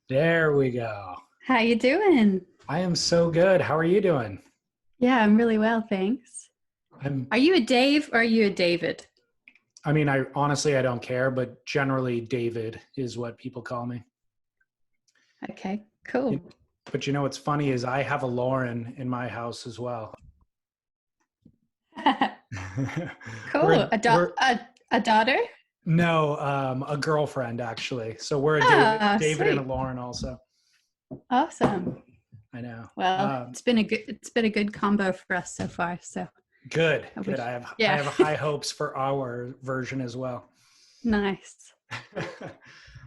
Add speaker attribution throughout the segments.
Speaker 1: There we go.
Speaker 2: How you doing?
Speaker 1: I am so good. How are you doing?
Speaker 2: Yeah, I'm really well, thanks.
Speaker 1: I'm,
Speaker 2: Are you a Dave or are you a David?
Speaker 1: I mean, I honestly, I don't care, but generally David is what people call me.
Speaker 2: Okay,
Speaker 1: You-
Speaker 2: cool.
Speaker 1: But you know what's funny is I have a Lauren in my house as well.
Speaker 2: Cool.
Speaker 1: we're we're
Speaker 2: A daughter?
Speaker 1: no a girlfriend actually. So we're a
Speaker 2: Ah,
Speaker 1: David and a
Speaker 2: sweet.
Speaker 1: Lauren also.
Speaker 2: Awesome.
Speaker 1: I know.
Speaker 2: Well, it's been a good combo for us so far. So
Speaker 1: Good,
Speaker 2: I
Speaker 1: good.
Speaker 2: wish,
Speaker 1: I
Speaker 2: yeah,
Speaker 1: have high hopes for our version as well.
Speaker 2: nice.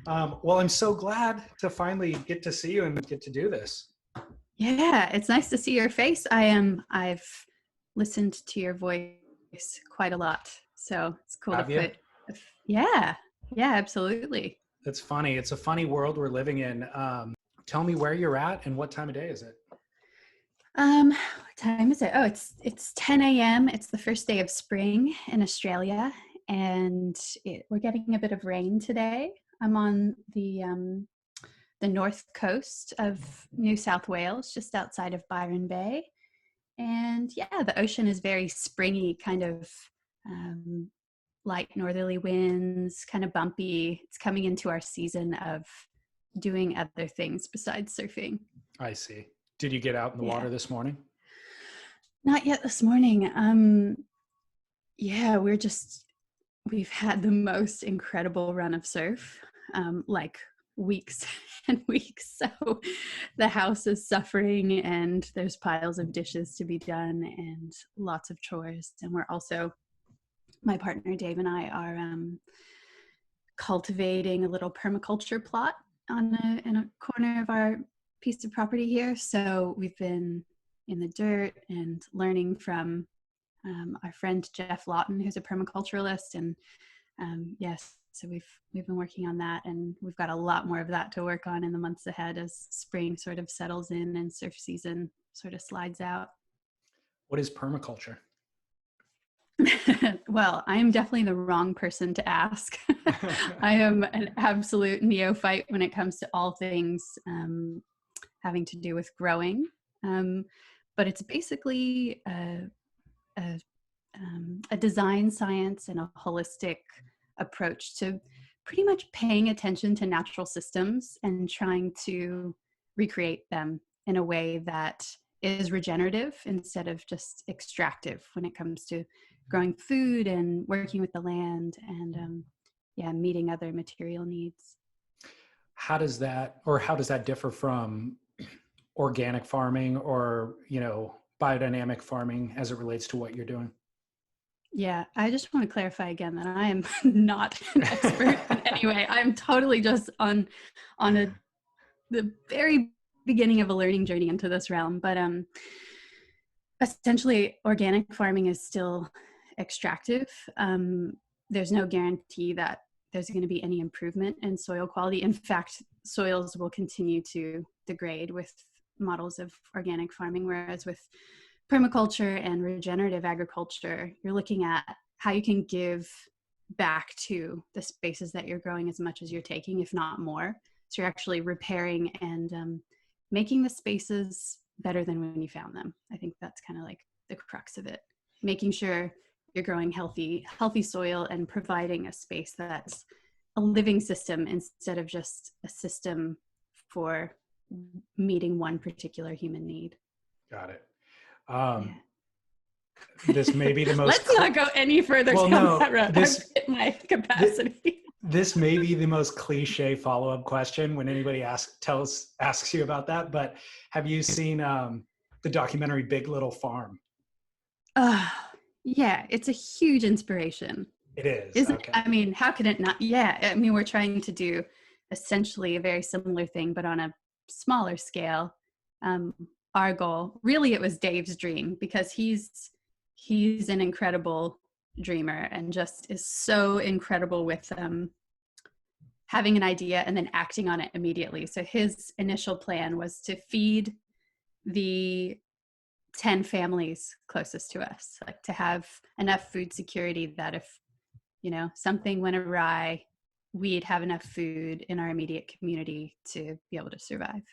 Speaker 1: Well, I'm so glad to finally get to see you and get to do this.
Speaker 2: Yeah, it's nice to see your face. I've listened to your voice quite a lot. So it's cool to
Speaker 1: Have you?
Speaker 2: yeah, yeah, absolutely.
Speaker 1: That's funny. It's a funny world we're living in. Tell me where you're at and what time of day is it?
Speaker 2: What time is it? Oh, it's 10 a.m. It's the first day of spring in Australia, and we're getting a bit of rain today. I'm on the north coast of New South Wales, just outside of Byron Bay, and yeah, the ocean is very springy, kind of um, light northerly winds, kind of bumpy. It's coming into our season of doing other things besides surfing.
Speaker 1: I see. Did you get out in the
Speaker 2: Yeah.
Speaker 1: water this morning?
Speaker 2: Not yet this morning. Yeah, we've had the most incredible run of surf, like weeks and weeks. So the house is suffering and there's piles of dishes to be done and lots of chores. And we're also, my partner Dave and I are cultivating a little permaculture plot in a corner of our piece of property here. So we've been in the dirt and learning from our friend Jeff Lawton, who's a permaculturalist, and yes, so we've been working on that, and we've got a lot more of that to work on in the months ahead as spring sort of settles in and surf season sort of slides out.
Speaker 1: What is permaculture?
Speaker 2: Well, I am definitely the wrong person to ask. I am an absolute neophyte when it comes to all things having to do with growing. Um, but it's basically a, a design science and a holistic approach to pretty much paying attention to natural systems and trying to recreate them in a way that is regenerative instead of just extractive when it comes to growing food and working with the land and yeah, meeting other material needs.
Speaker 1: How does that differ from organic farming or, biodynamic farming as it relates to what you're doing?
Speaker 2: Yeah, I just want to clarify again that I am not an expert in any way. I'm totally just on the very beginning of a learning journey into this realm. But essentially, organic farming is still extractive. There's no guarantee that there's going to be any improvement in soil quality. In fact, soils will continue to degrade with models of organic farming, whereas with permaculture and regenerative agriculture, you're looking at how you can give back to the spaces that you're growing as much as you're taking, if not more. So you're actually repairing and making the spaces better than when you found them. I think that's kind of like the crux of it, making sure you're growing healthy soil and providing a space that's a living system instead of just a system for meeting one particular human need.
Speaker 1: Got it.
Speaker 2: Yeah.
Speaker 1: Um, this may be the most,
Speaker 2: Let's not go any further
Speaker 1: well,
Speaker 2: down
Speaker 1: no,
Speaker 2: that road. I've hit my capacity.
Speaker 1: this may be the most cliche follow-up question when anybody asks you about that, but have you seen the documentary Big Little Farm?
Speaker 2: uh, yeah, it's a huge inspiration.
Speaker 1: It is.
Speaker 2: Isn't,
Speaker 1: Okay.
Speaker 2: I mean, how could it not? Yeah, I mean, we're trying to do essentially a very similar thing, but on a smaller scale. Um, our goal, really, it was Dave's dream because he's an incredible dreamer and just is so incredible with having an idea and then acting on it immediately. So his initial plan was to feed the 10 families closest to us, like to have enough food security that if something went awry, we'd have enough food in our immediate community to be able to survive.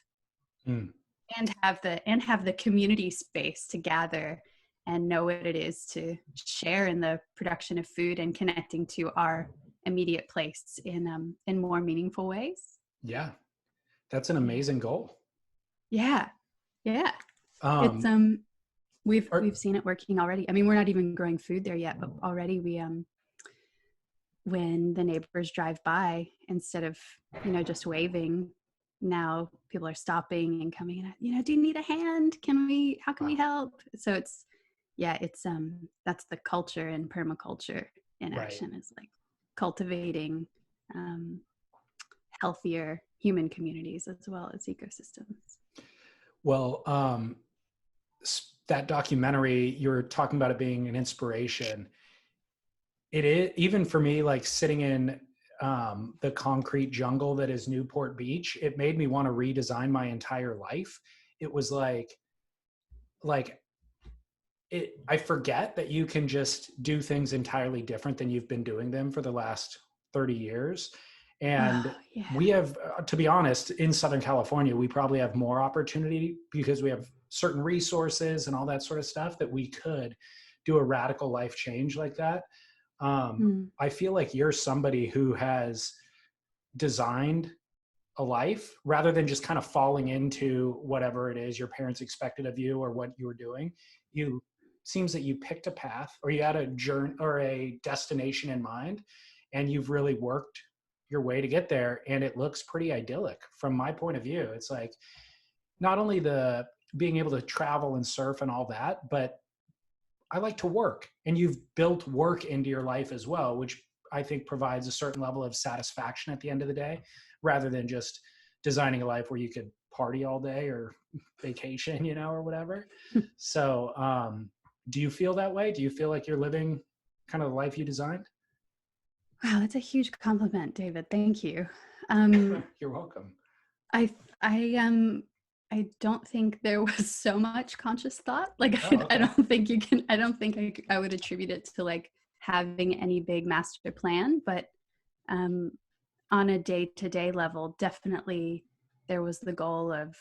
Speaker 1: Mm.
Speaker 2: And have the community space to gather and know what it is to share in the production of food and connecting to our immediate place in more meaningful ways.
Speaker 1: Yeah, that's an amazing goal.
Speaker 2: Yeah, yeah. It's
Speaker 1: Um,
Speaker 2: we've seen it working already. I mean, we're not even growing food there yet, but already we when the neighbors drive by, instead of just waving, now people are stopping and coming and do you need a hand? How can we help? So it's that's the culture in permaculture in action, is like cultivating healthier human communities as well as ecosystems.
Speaker 1: Well, that documentary, you were talking about it being an inspiration. It is, even for me, like sitting in the concrete jungle that is Newport Beach, it made me want to redesign my entire life. It was like I forget that you can just do things entirely different than you've been doing them for the last 30 years. And we have, to be honest, in Southern California, we probably have more opportunity because we have certain resources and all that sort of stuff that we could do a radical life change like that. I feel like you're somebody who has designed a life rather than just kind of falling into whatever it is your parents expected of you or what you were doing. You seems that you picked a path, or you had a journey or a destination in mind, and you've really worked your way to get there. And it looks pretty idyllic from my point of view. It's like not only the being able to travel and surf and all that, but I like to work, and you've built work into your life as well, which I think provides a certain level of satisfaction at the end of the day, rather than just designing a life where you could party all day or vacation, or whatever. So, do you feel that way? Do you feel like you're living kind of the life you designed?
Speaker 2: Wow, that's a huge compliment, David. Thank you.
Speaker 1: You're welcome.
Speaker 2: I don't think there was so much conscious thought. Like,
Speaker 1: Oh, okay.
Speaker 2: I don't think you can. I don't think I would attribute it to like having any big master plan. But on a day-to-day level, definitely there was the goal of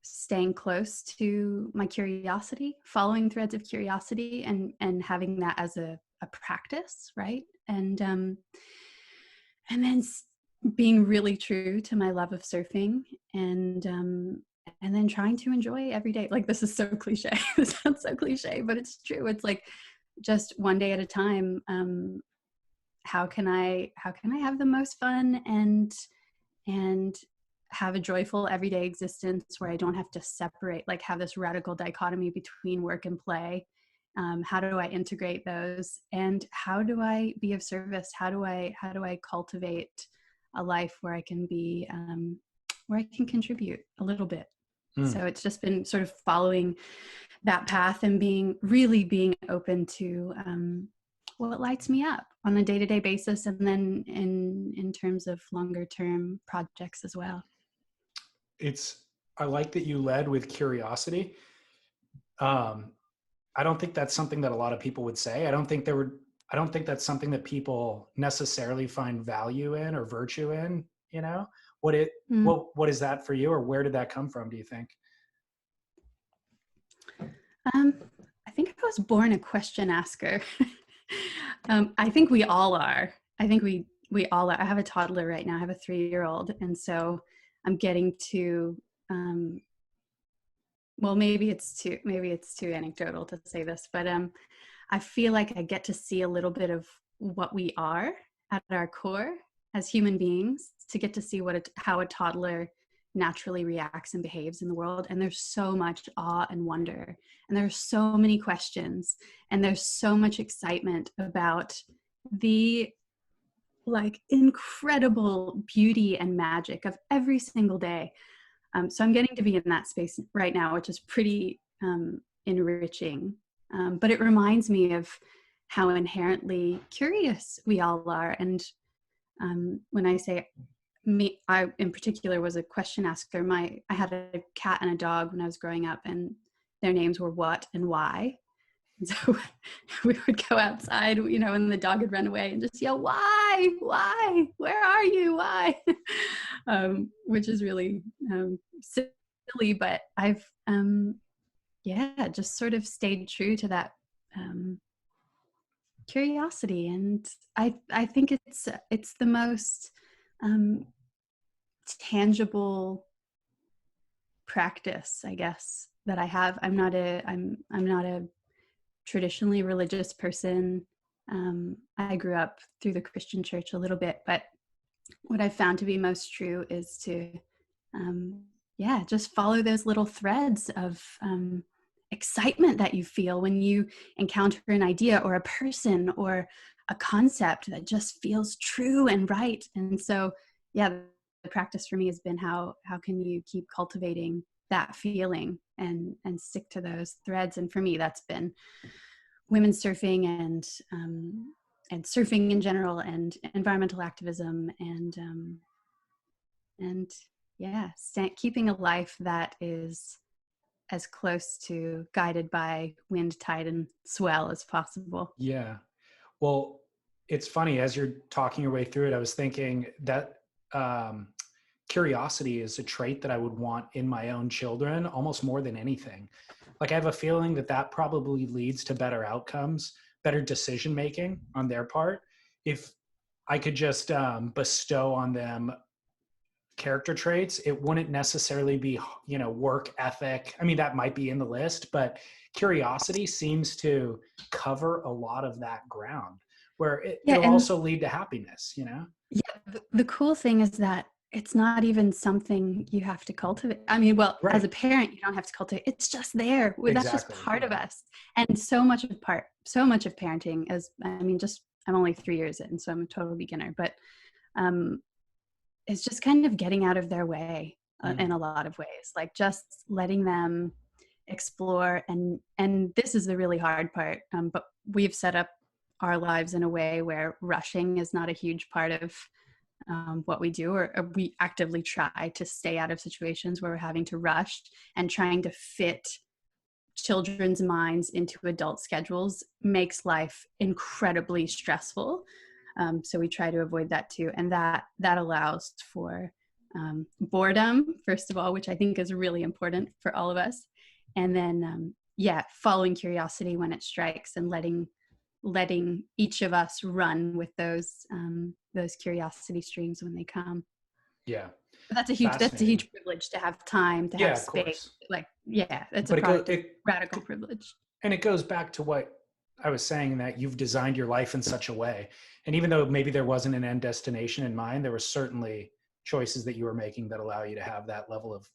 Speaker 2: staying close to my curiosity, following threads of curiosity, and having that as a practice, right? And then being really true to my love of surfing, and then trying to enjoy every day. Like, this is so cliche. This sounds so cliche, but it's true. It's like just one day at a time. How can I have the most fun and have a joyful everyday existence where I don't have to separate, like have this radical dichotomy between work and play? How do I integrate those, and how do I be of service? How do I cultivate a life where I can be where I can contribute a little bit? So it's just been sort of following that path and being open to what lights me up on a day-to-day basis, and then in terms of longer term projects as well.
Speaker 1: I like that you led with curiosity. I don't think that's something that a lot of people would say. I don't think that's something that people necessarily find value in or virtue in, what is that for you, or where did that come from, do you think?
Speaker 2: I think I was born a question asker. I think we all are. I think we all are. I have a toddler right now. I have a 3-year-old. And so I'm getting to, well, maybe it's too anecdotal to say this, but I feel like I get to see a little bit of what we are at our core as human beings, to get to see how a toddler naturally reacts and behaves in the world. And there's so much awe and wonder, and there's so many questions, and there's so much excitement about the like incredible beauty and magic of every single day. So I'm getting to be in that space right now, which is pretty enriching. But it reminds me of how inherently curious we all are. And when I say me, I in particular was a question asker. I had a cat and a dog when I was growing up, and their names were What and Why. And so we would go outside, you know, and the dog would run away and just yell, why, where are you, why? Which is really silly, but I've, just sort of stayed true to that curiosity. And I think it's the most tangible practice, I guess, that I have. I'm not a traditionally religious person. I grew up through the Christian church a little bit, but what I've found to be most true is to just follow those little threads of excitement that you feel when you encounter an idea or a person or a concept that just feels true and right. And so the practice for me has been how can you keep cultivating that feeling and stick to those threads. And for me, that's been women's surfing and surfing in general, and environmental activism, and keeping a life that is as close to guided by wind, tide, and swell as possible.
Speaker 1: Yeah. Well, it's funny, as you're talking your way through it, I was thinking that curiosity is a trait that I would want in my own children almost more than anything. Like, I have a feeling that probably leads to better outcomes, better decision making on their part. If I could just bestow on them character traits, it wouldn't necessarily be, work ethic. I mean, that might be in the list, but curiosity seems to cover a lot of that ground, where it'll also lead to happiness, Yeah.
Speaker 2: The cool thing is that it's not even something you have to cultivate. I mean, well, right. As a parent, you don't have to cultivate. It's just there. Exactly. That's just part of us. And so much of parenting I'm only 3 years in, so I'm a total beginner, but it's just kind of getting out of their way in a lot of ways, like just letting them explore. And this is the really hard part. But we've set up our lives in a way where rushing is not a huge part of what we do, or we actively try to stay out of situations where we're having to rush, and trying to fit children's minds into adult schedules makes life incredibly stressful. So we try to avoid that too. And that allows for boredom, first of all, which I think is really important for all of us. And then, following curiosity when it strikes, and letting each of us run with those curiosity streams when they come.
Speaker 1: Yeah.
Speaker 2: But that's a huge privilege to have time, to have space. It's a radical privilege.
Speaker 1: And it goes back to what I was saying, that you've designed your life in such a way. And even though maybe there wasn't an end destination in mind, there were certainly choices that you were making that allow you to have that level of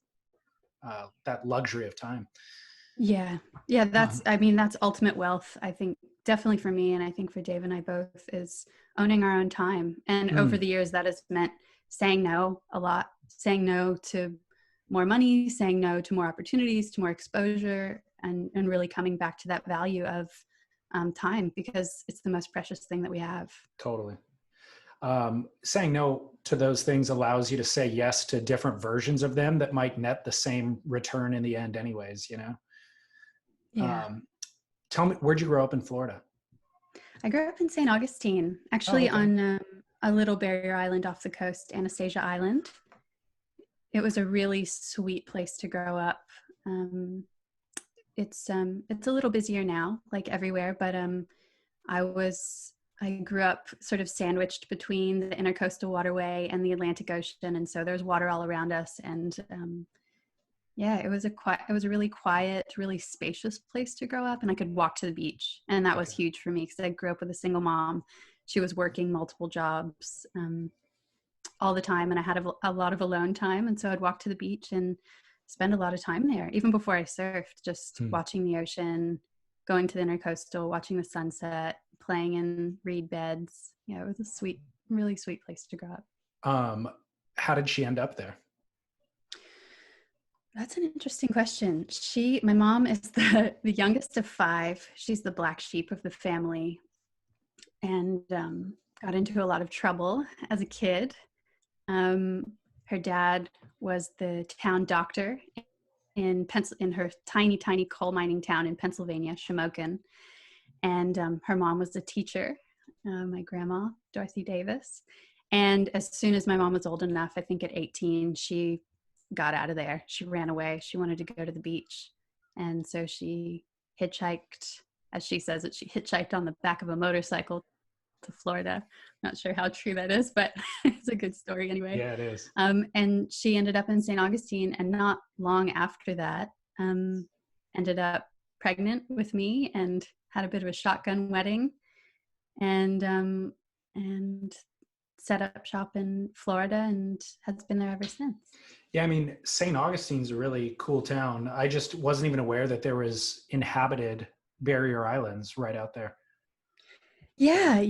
Speaker 1: that luxury of time.
Speaker 2: Yeah. That's ultimate wealth, I think, definitely for me. And I think for Dave and I both, is owning our own time. And over the years, that has meant saying no a lot, saying no to more money, saying no to more opportunities, to more exposure, and really coming back to that value of time, because it's the most precious thing that we have.
Speaker 1: Totally. Saying no to those things allows you to say yes to different versions of them that might net the same return in the end anyways,
Speaker 2: Yeah.
Speaker 1: Tell me, where'd you grow up in Florida?
Speaker 2: I grew up in St. Augustine, actually. On a little barrier island off the coast, Anastasia Island. It was a really sweet place to grow up. It's a little busier now, like everywhere, but I grew up sort of sandwiched between the Intercoastal Waterway and the Atlantic Ocean, and so there's water all around us. And it was a really quiet, really spacious place to grow up, and I could walk to the beach, and that was huge for me, because I grew up with a single mom. She was working multiple jobs all the time, and I had a lot of alone time, and so I'd walk to the beach and spend a lot of time there, even before I surfed, just watching the ocean, going to the Intercoastal, watching the sunset, playing in reed beds. Yeah, it was a really sweet place to grow up.
Speaker 1: How did she end up there?
Speaker 2: That's an interesting question. My mom is the youngest of 5. She's the black sheep of the family, and got into a lot of trouble as a kid. Her dad was the town doctor in her tiny coal mining town in Pennsylvania, Shamokin. And her mom was a teacher, my grandma, Dorothy Davis. And as soon as my mom was old enough, I think at 18, she got out of there. She ran away. She wanted to go to the beach. And so she hitchhiked, as she says it, she hitchhiked on the back of a motorcycle to Florida. Not sure how true that is, but it's a good story anyway.
Speaker 1: Yeah, it is.
Speaker 2: And she ended up in St. Augustine, and not long after that, ended up pregnant with me and had a bit of a shotgun wedding, and set up shop in Florida and has been there ever since.
Speaker 1: Yeah, I mean, St. Augustine's a really cool town. I just wasn't even aware that there was inhabited barrier islands right out there.
Speaker 2: Yeah.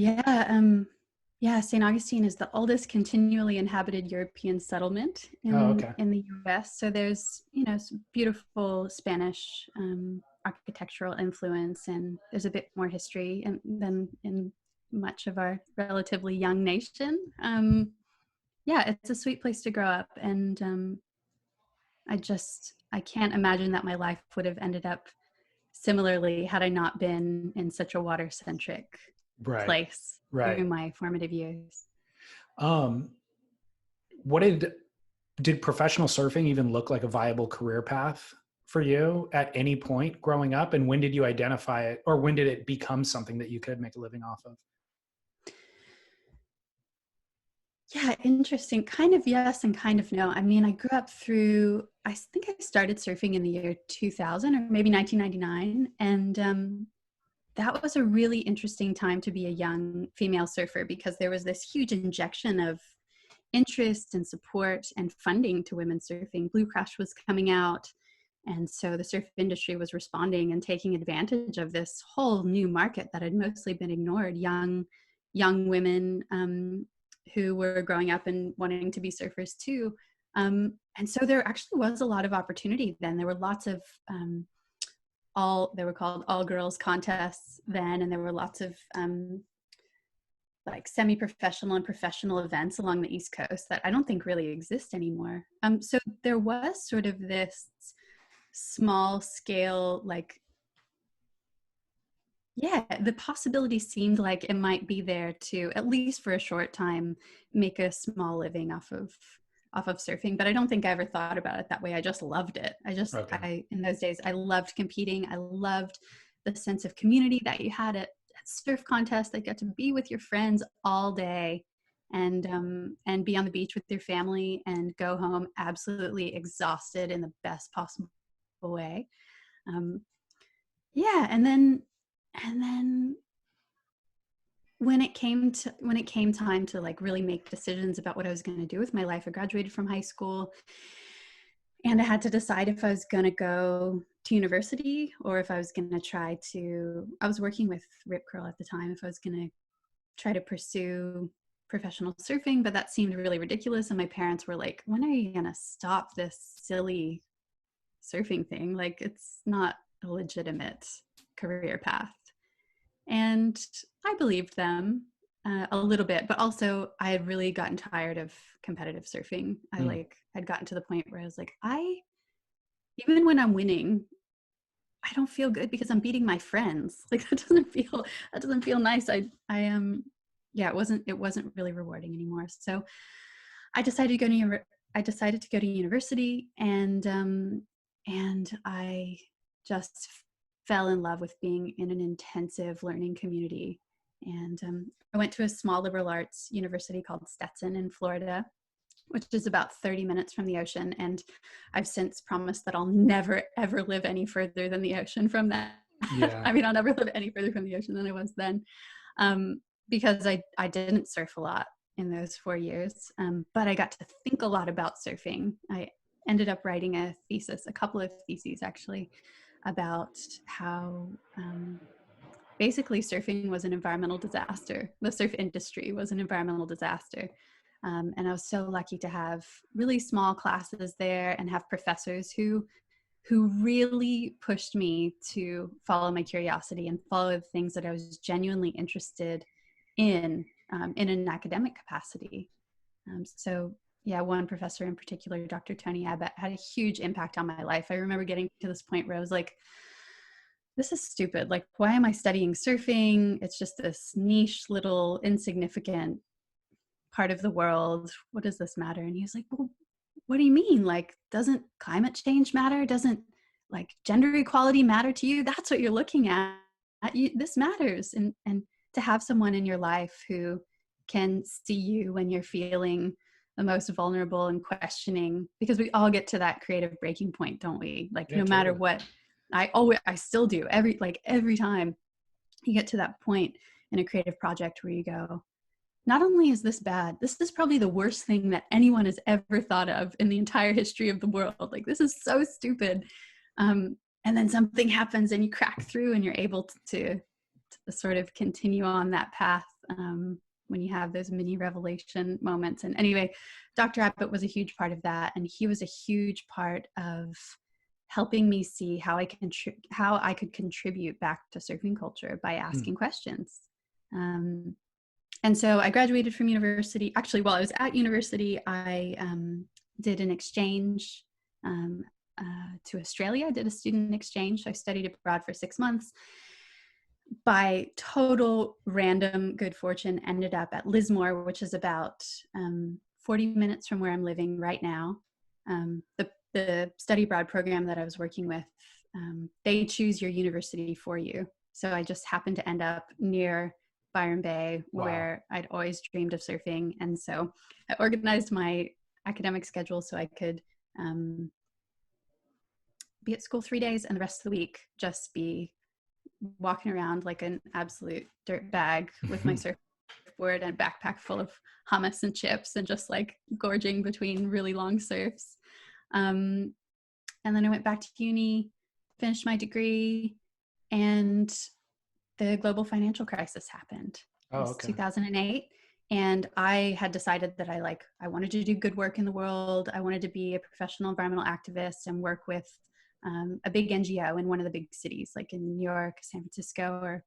Speaker 2: St. Augustine is the oldest continually inhabited European settlement in the U.S. So there's, some beautiful Spanish architectural influence, and there's a bit more history than in much of our relatively young nation. It's a sweet place to grow up, and I can't imagine that my life would have ended up similarly had I not been in such a water-centric place during my formative years.
Speaker 1: What did professional surfing even look like a viable career path for you at any point growing up? And when did you identify it, or when did it become something that you could make a living off of?
Speaker 2: Yeah, interesting. Kind of yes and kind of no. I mean, I grew up I think I started surfing in the year 2000 or maybe 1999. And that was a really interesting time to be a young female surfer, because there was this huge injection of interest and support and funding to women surfing. Blue Crash was coming out. And so the surf industry was responding and taking advantage of this whole new market that had mostly been ignored. Young women who were growing up and wanting to be surfers too. And so there actually was a lot of opportunity then. There were lots of they were called all girls contests then, and there were lots of like semi-professional and professional events along the East Coast that I don't think really exist anymore. So there was sort of this small scale, the possibility seemed like it might be there to, at least for a short time, make a small living off of surfing. But I don't think I ever thought about it that way. I just loved it. In those days, I loved competing. I loved the sense of community that you had at surf contests. I got to be with your friends all day and be on the beach with your family and go home absolutely exhausted in the best possible way. And then when it came time to like really make decisions about what I was going to do with my life, I graduated from high school and I had to decide if I was going to go to university or if I was going to I was working with Rip Curl at the time, if I was going to try to pursue professional surfing, but that seemed really ridiculous. And my parents were like, when are you going to stop this silly surfing thing? Like, it's not a legitimate career path. And I believed them a little bit, but also I had really gotten tired of competitive surfing. I'd gotten to the point where I was like, even when I'm winning, I don't feel good because I'm beating my friends. Like that doesn't feel nice. It wasn't really rewarding anymore. So I decided to go to university, and I just fell in love with being in an intensive learning community. And I went to a small liberal arts university called Stetson in Florida, which is about 30 minutes from the ocean. And I've since promised that I'll never, ever live any further than the ocean from that. Yeah. I mean, I'll never live any further from the ocean than I was then, because I didn't surf a lot in those 4 years, but I got to think a lot about surfing. I ended up writing a couple of theses actually, about how basically surfing was an environmental disaster. The surf industry was an environmental disaster. And I was so lucky to have really small classes there and have professors who really pushed me to follow my curiosity and follow the things that I was genuinely interested in an academic capacity. One professor in particular, Dr. Tony Abbott, had a huge impact on my life. I remember getting to this point where I was like, this is stupid. Like, why am I studying surfing? It's just this niche little insignificant part of the world. What does this matter? And he was like, well, what do you mean? Like, doesn't climate change matter? Doesn't like gender equality matter to you? That's what you're looking at. This matters. And to have someone in your life who can see you when you're feeling the most vulnerable and questioning, because we all get to that creative breaking point, don't we? Like, no matter what, I still do every time you get to that point in a creative project where you go, not only is this bad, this is probably the worst thing that anyone has ever thought of in the entire history of the world. Like, this is so stupid. And then something happens and you crack through and you're able to sort of continue on that path when you have those mini revelation moments. And anyway, Dr. Abbott was a huge part of that. And he was a huge part of helping me see how I could contribute back to surfing culture by asking questions. And so I graduated from university. Actually, while I was at university, I did an exchange to Australia. I did a student exchange. So I studied abroad for 6 months. By total random good fortune, ended up at Lismore, which is about 40 minutes from where I'm living right now. The study abroad program that I was working with, they choose your university for you. So I just happened to end up near Byron Bay, where I'd always dreamed of surfing. And so I organized my academic schedule so I could be at school 3 days and the rest of the week just be walking around like an absolute dirt bag with my surfboard and a backpack full of hummus and chips and just like gorging between really long surfs. And then I went back to uni, finished my degree, and the global financial crisis happened. It was 2008. And I had decided that I wanted to do good work in the world. I wanted to be a professional environmental activist and work with a big NGO in one of the big cities, like in New York, San Francisco, or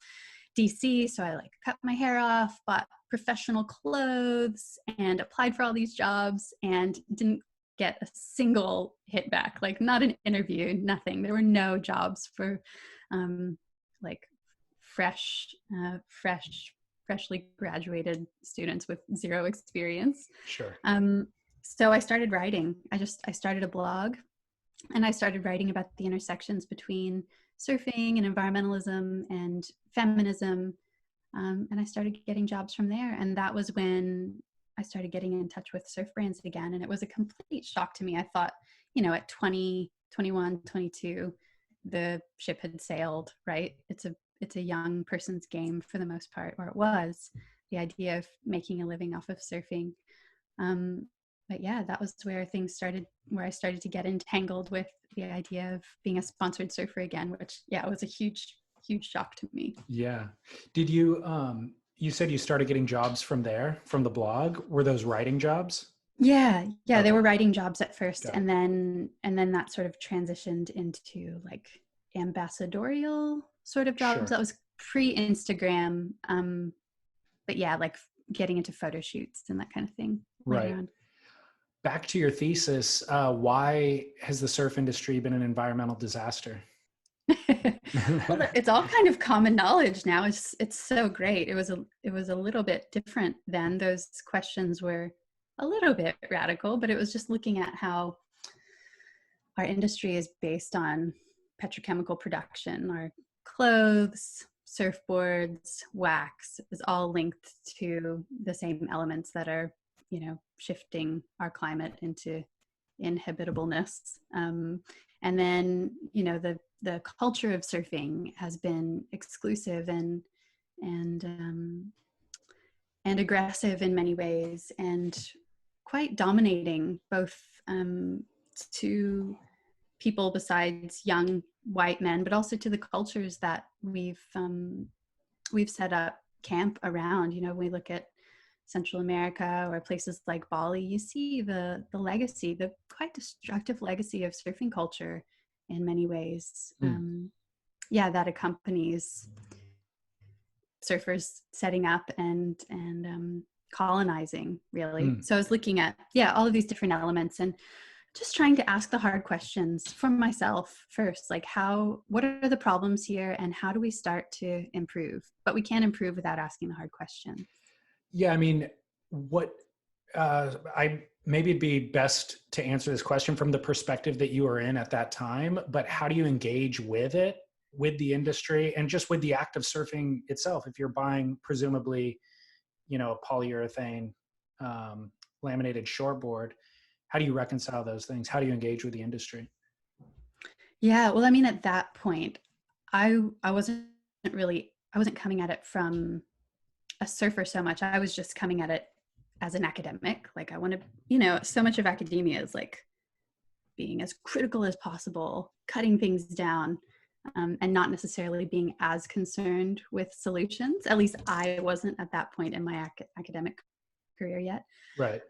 Speaker 2: DC. So I cut my hair off, bought professional clothes, and applied for all these jobs and didn't get a single hit back, not an interview, nothing. There were no jobs for freshly graduated students with zero experience.
Speaker 1: Sure.
Speaker 2: So I started writing. I started a blog, and I started writing about the intersections between surfing and environmentalism and feminism. And I started getting jobs from there. And that was when I started getting in touch with surf brands again. And it was a complete shock to me. I thought, at 20, 21, 22, the ship had sailed, right? It's a young person's game for the most part, or it was, the idea of making a living off of surfing. But yeah, that was where I started to get entangled with the idea of being a sponsored surfer again, which was a huge, huge shock to me.
Speaker 1: Yeah. Did you, you said you started getting jobs from there, from the blog? Were those writing jobs?
Speaker 2: Yeah. Okay. They were writing jobs at first. And then that sort of transitioned into ambassadorial sort of jobs. Sure. That was pre-Instagram. But yeah, getting into photo shoots and that kind of thing.
Speaker 1: Right. Back to your thesis, why has the surf industry been an environmental disaster?
Speaker 2: Well, it's all kind of common knowledge now. It's so great. It was a little bit different then. Those questions were a little bit radical, but it was just looking at how our industry is based on petrochemical production. Our clothes, surfboards, wax is all linked to the same elements that are, shifting our climate into inhabitableness. And then, the culture of surfing has been exclusive and aggressive in many ways, and quite dominating both to people besides young white men, but also to the cultures that we've set up camp around. We look at Central America or places like Bali, you see the legacy, the quite destructive legacy of surfing culture in many ways. That accompanies surfers setting up and colonizing, really. So I was looking at all of these different elements and just trying to ask the hard questions for myself first, like what are the problems here and how do we start to improve? But we can't improve without asking the hard questions.
Speaker 1: Yeah, I mean, maybe it'd be best to answer this question from the perspective that you were in at that time, but how do you engage with it, with the industry, and just with the act of surfing itself? If you're buying presumably, a polyurethane laminated shortboard, how do you reconcile those things? How do you engage with the industry?
Speaker 2: Yeah, well, I mean, at that point, I wasn't coming at it from a surfer so much. I was just coming at it as an academic. Like, I want to, so much of academia is like being as critical as possible, cutting things down, and not necessarily being as concerned with solutions. At least I wasn't at that point in my academic career yet.
Speaker 1: Right.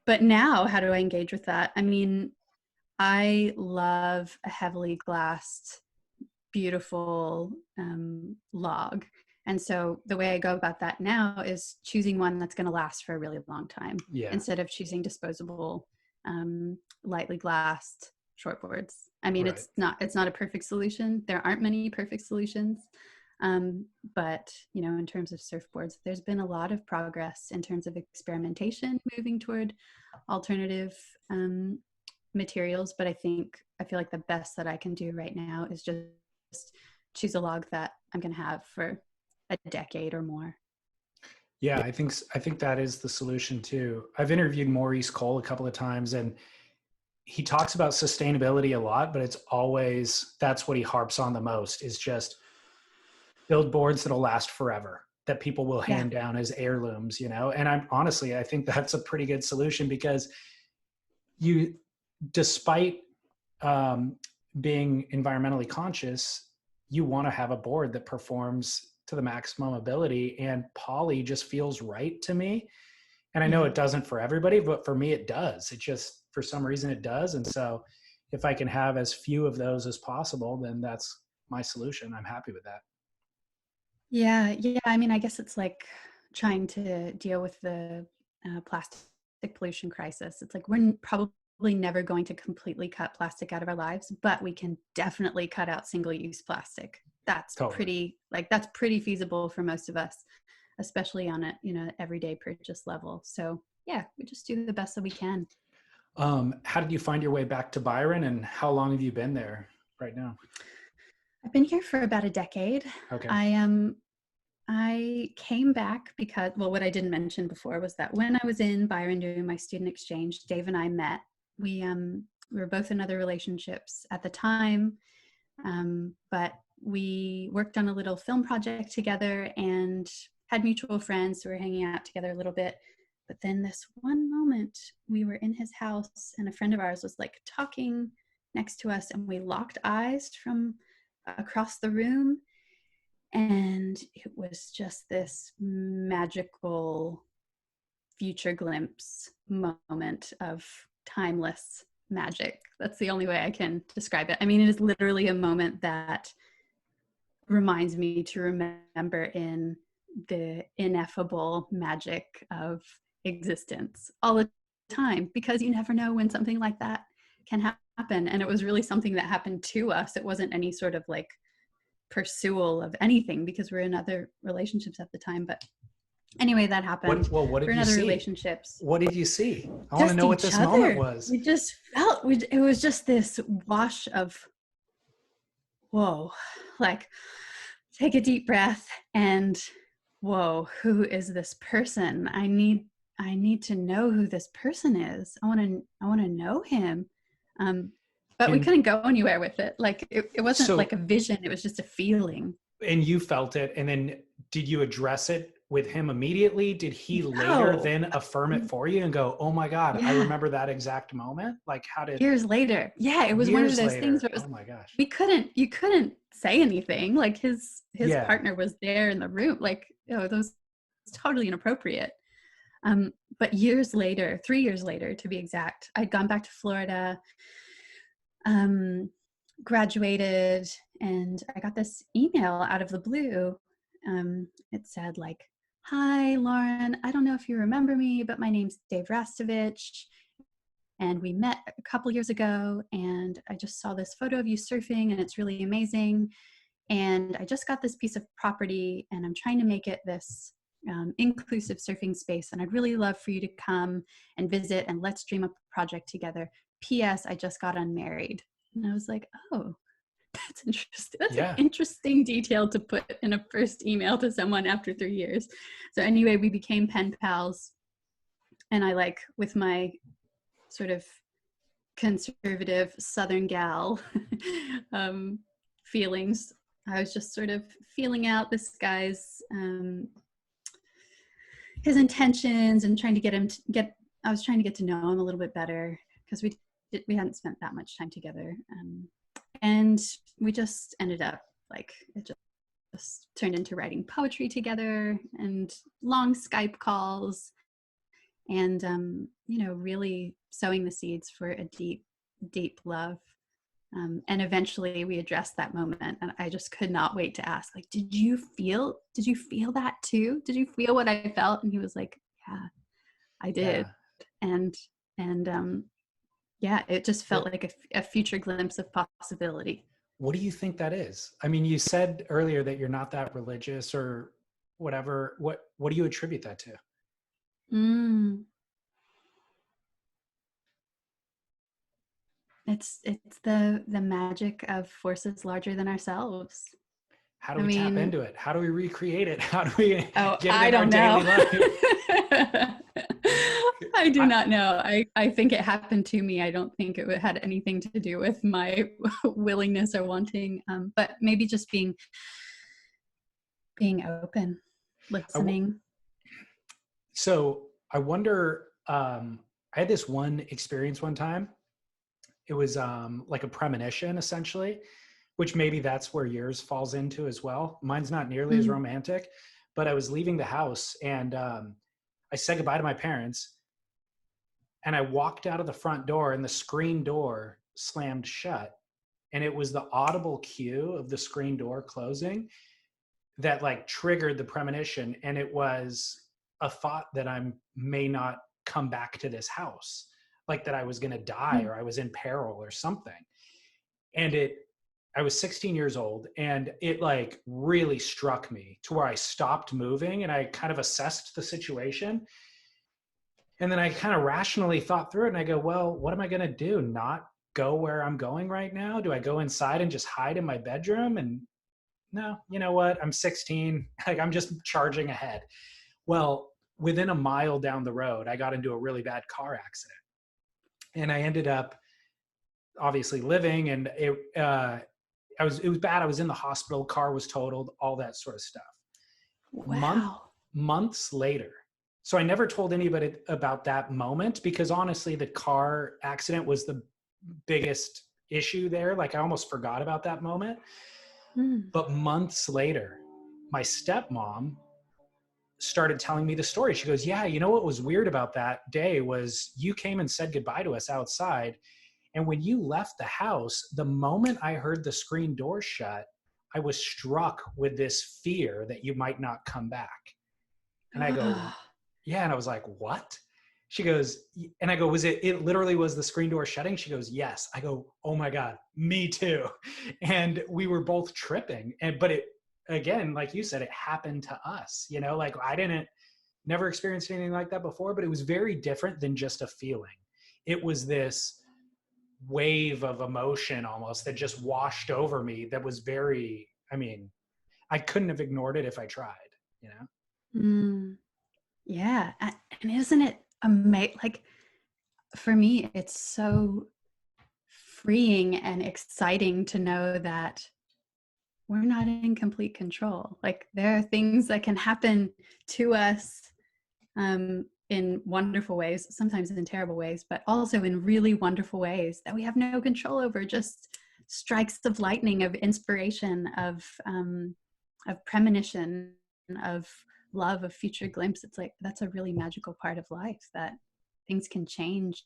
Speaker 2: But now, how do I engage with that? I mean, I love a heavily glassed, beautiful log. And so the way I go about that now is choosing one that's going to last for a really long time, instead of choosing disposable, lightly glassed shortboards. I mean, right. It's not a perfect solution. There aren't many perfect solutions. But, in terms of surfboards, there's been a lot of progress in terms of experimentation, moving toward alternative materials. But I feel like the best that I can do right now is just choose a log that I'm going to have for a decade or more.
Speaker 1: Yeah, I think that is the solution too. I've interviewed Maurice Cole a couple of times, and he talks about sustainability a lot, but that's what he harps on the most, is just build boards that'll last forever, that people will hand down as heirlooms, And I think that's a pretty good solution, because despite being environmentally conscious, you want to have a board that performs to the maximum ability, and poly just feels right to me. And I know it doesn't for everybody, but for me it does. It just, for some reason it does. And so if I can have as few of those as possible, then that's my solution. I'm happy with that.
Speaker 2: Yeah. I mean, I guess it's like trying to deal with the plastic pollution crisis. It's like we're probably never going to completely cut plastic out of our lives, but we can definitely cut out single-use plastic. That's totally. That's pretty feasible for most of us, especially on a everyday purchase level. So yeah, we just do the best that we can.
Speaker 1: How did you find your way back to Byron, and how long have you been there right now?
Speaker 2: I've been here for about a decade.
Speaker 1: Okay.
Speaker 2: I came back because, well, what I didn't mention before was that when I was in Byron doing my student exchange, Dave and I met. We were both in other relationships at the time, but we worked on a little film project together and had mutual friends who were hanging out together a little bit. But then this one moment, we were in his house and a friend of ours was like talking next to us, and we locked eyes from across the room. And it was just this magical future glimpse moment of timeless magic. That's the only way I can describe it. I mean, it is literally a moment that reminds me to remember in the ineffable magic of existence all the time, because you never know when something like that can happen. And it was really something that happened to us. It wasn't any sort of like pursual of anything, because we're in other relationships at the time. But anyway, that happened.
Speaker 1: What did you see?
Speaker 2: Relationships.
Speaker 1: What did you see? I want to know what this moment was.
Speaker 2: We just felt, it was just this wash of, whoa, like take a deep breath and whoa, who is this person? I need to know who this person is. I want to know him. But we couldn't go anywhere with it. Like it wasn't like a vision. It was just a feeling. And
Speaker 1: you felt it. And then did you address it with him immediately? Did he later then affirm it for you and go, oh my God, I remember that exact moment? Like how did...
Speaker 2: Years later. Yeah, it was one of those things where it was, oh my gosh. You couldn't say anything. Like his partner was there in the room. Like, that was totally inappropriate. But years later, 3 years later to be exact, I'd gone back to Florida, graduated, and I got this email out of the blue. It said like, hi, Lauren, I don't know if you remember me, but my name's Dave Rastovich. And we met a couple years ago, and I just saw this photo of you surfing, and it's really amazing. And I just got this piece of property, and I'm trying to make it this inclusive surfing space. And I'd really love for you to come and visit, and let's dream up a project together. P.S. I just got unmarried. And I was like, oh, that's interesting. That's an interesting detail to put in a first email to someone after 3 years. So anyway, we became pen pals. And I, like, with my sort of conservative Southern gal feelings, I was just sort of feeling out this guy's his intentions and trying to I was trying to get to know him a little bit better, because we hadn't spent that much time together, and we just ended up, like, it just turned into writing poetry together and long Skype calls, and really sowing the seeds for a deep love. And eventually we addressed that moment, and I just could not wait to ask, like, did you feel that too? Did you feel what I felt? And he was like, yeah, I did. Yeah. It just felt like a future glimpse of possibility.
Speaker 1: What do you think that is? I mean, you said earlier that you're not that religious or whatever. What do you attribute that to?
Speaker 2: It's the magic of forces larger than ourselves.
Speaker 1: How do we tap into it? How do we recreate it? How do we get it
Speaker 2: I
Speaker 1: in
Speaker 2: don't
Speaker 1: our
Speaker 2: know.
Speaker 1: daily life?
Speaker 2: I do not know. I think it happened to me. I don't think it had anything to do with my willingness or wanting, but maybe just being open, listening.
Speaker 1: So I wonder, I had this one experience one time. It was like a premonition, essentially, which maybe that's where yours falls into as well. Mine's not nearly as romantic, but I was leaving the house, and I said goodbye to my parents, and I walked out of the front door, and the screen door slammed shut. And it was the audible cue of the screen door closing that, like, triggered the premonition. And it was a thought that I may not come back to this house, like that I was going to die or I was in peril or something. And I was 16 years old, and it, like, really struck me to where I stopped moving, and I kind of assessed the situation. And then I kind of rationally thought through it, and I go, well, what am I going to do? Not go where I'm going right now? Do I go inside and just hide in my bedroom? And no, you know what? I'm 16. Like, I'm just charging ahead. Well, within a mile down the road, I got into a really bad car accident, and I ended up obviously living, and it was bad. I was in the hospital, car was totaled, all that sort of stuff.
Speaker 2: Wow.
Speaker 1: Months later. So I never told anybody about that moment, because honestly, the car accident was the biggest issue there. Like, I almost forgot about that moment. But months later, my stepmom started telling me the story. She goes, yeah, you know what was weird about that day was you came and said goodbye to us outside. And when you left the house, the moment I heard the screen door shut, I was struck with this fear that you might not come back. And I go, yeah. And I was like, what? She goes, and I go, it literally was the screen door shutting? She goes, yes. I go, oh my God, me too. And we were both tripping. But it, again, like you said, it happened to us, like I never experienced anything like that before, but it was very different than just a feeling. It was this wave of emotion almost that just washed over me. That was I couldn't have ignored it if I tried,
Speaker 2: Yeah. And isn't it amazing? Like, for me, it's so freeing and exciting to know that we're not in complete control. Like, there are things that can happen to us in wonderful ways, sometimes in terrible ways, but also in really wonderful ways that we have no control over. Just strikes of lightning, of inspiration, of premonition, of love, of future glimpse. It's like, that's a really magical part of life, that things can change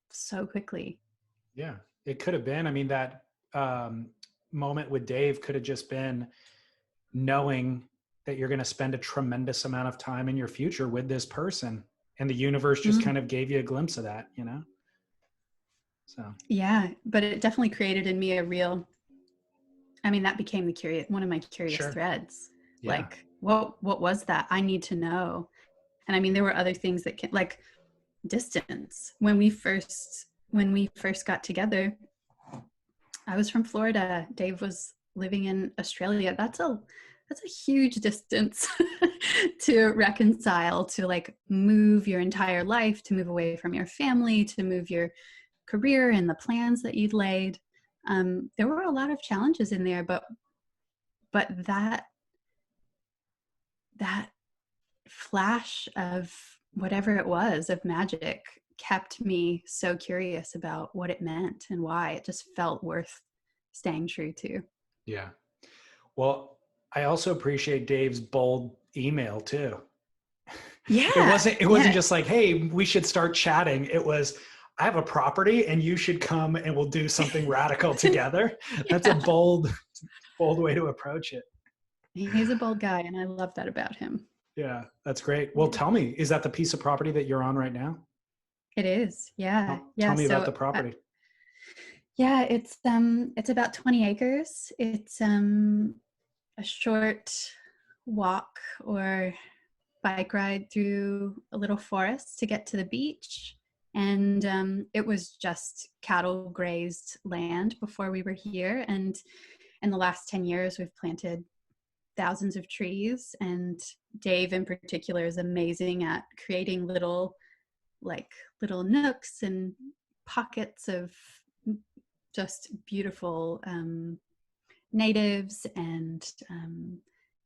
Speaker 2: so quickly.
Speaker 1: Yeah, it could have been. That moment with Dave could have just been knowing that you're going to spend a tremendous amount of time in your future with this person, and the universe just kind of gave you a glimpse of that, So
Speaker 2: yeah, but it definitely created in me that became one of my curious
Speaker 1: sure.
Speaker 2: threads.
Speaker 1: Yeah.
Speaker 2: Like, what was that? I need to know. And I mean, there were other things that like distance. When we first got together, I was from Florida. Dave was living in Australia. That's a huge distance to reconcile, to like move your entire life, to move away from your family, to move your career and the plans that you'd laid. There were a lot of challenges in there, but that flash of whatever it was of magic kept me so curious about what it meant and why. It just felt worth staying true to.
Speaker 1: Yeah. Well, I also appreciate Dave's bold email too.
Speaker 2: Yeah.
Speaker 1: It wasn't just like, hey, we should start chatting. It was, I have a property and you should come and we'll do something radical together. That's a bold way to approach it.
Speaker 2: He's a bold guy and I love that about him.
Speaker 1: Yeah, that's great. Well, tell me, is that the piece of property that you're on right now?
Speaker 2: It is. Yeah.
Speaker 1: Tell me about the property.
Speaker 2: Yeah, it's about 20 acres. It's a short walk or bike ride through a little forest to get to the beach. And it was just cattle grazed land before we were here. And in the last 10 years, we've planted thousands of trees. And Dave in particular is amazing at creating little nooks and pockets of just beautiful natives and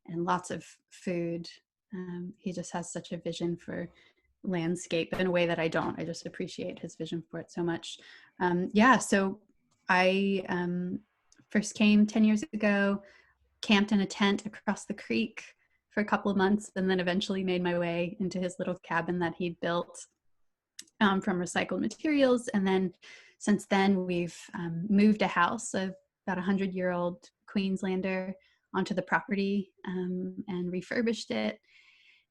Speaker 2: lots of food. He just has such a vision for landscape in a way that I don't. I just appreciate his vision for it so much. So I first came 10 years ago, camped in a tent across the creek for a couple of months, and then eventually made my way into his little cabin that he'd built from recycled materials. And then since then, we've moved a house of about 100-year-old Queenslander onto the property and refurbished it.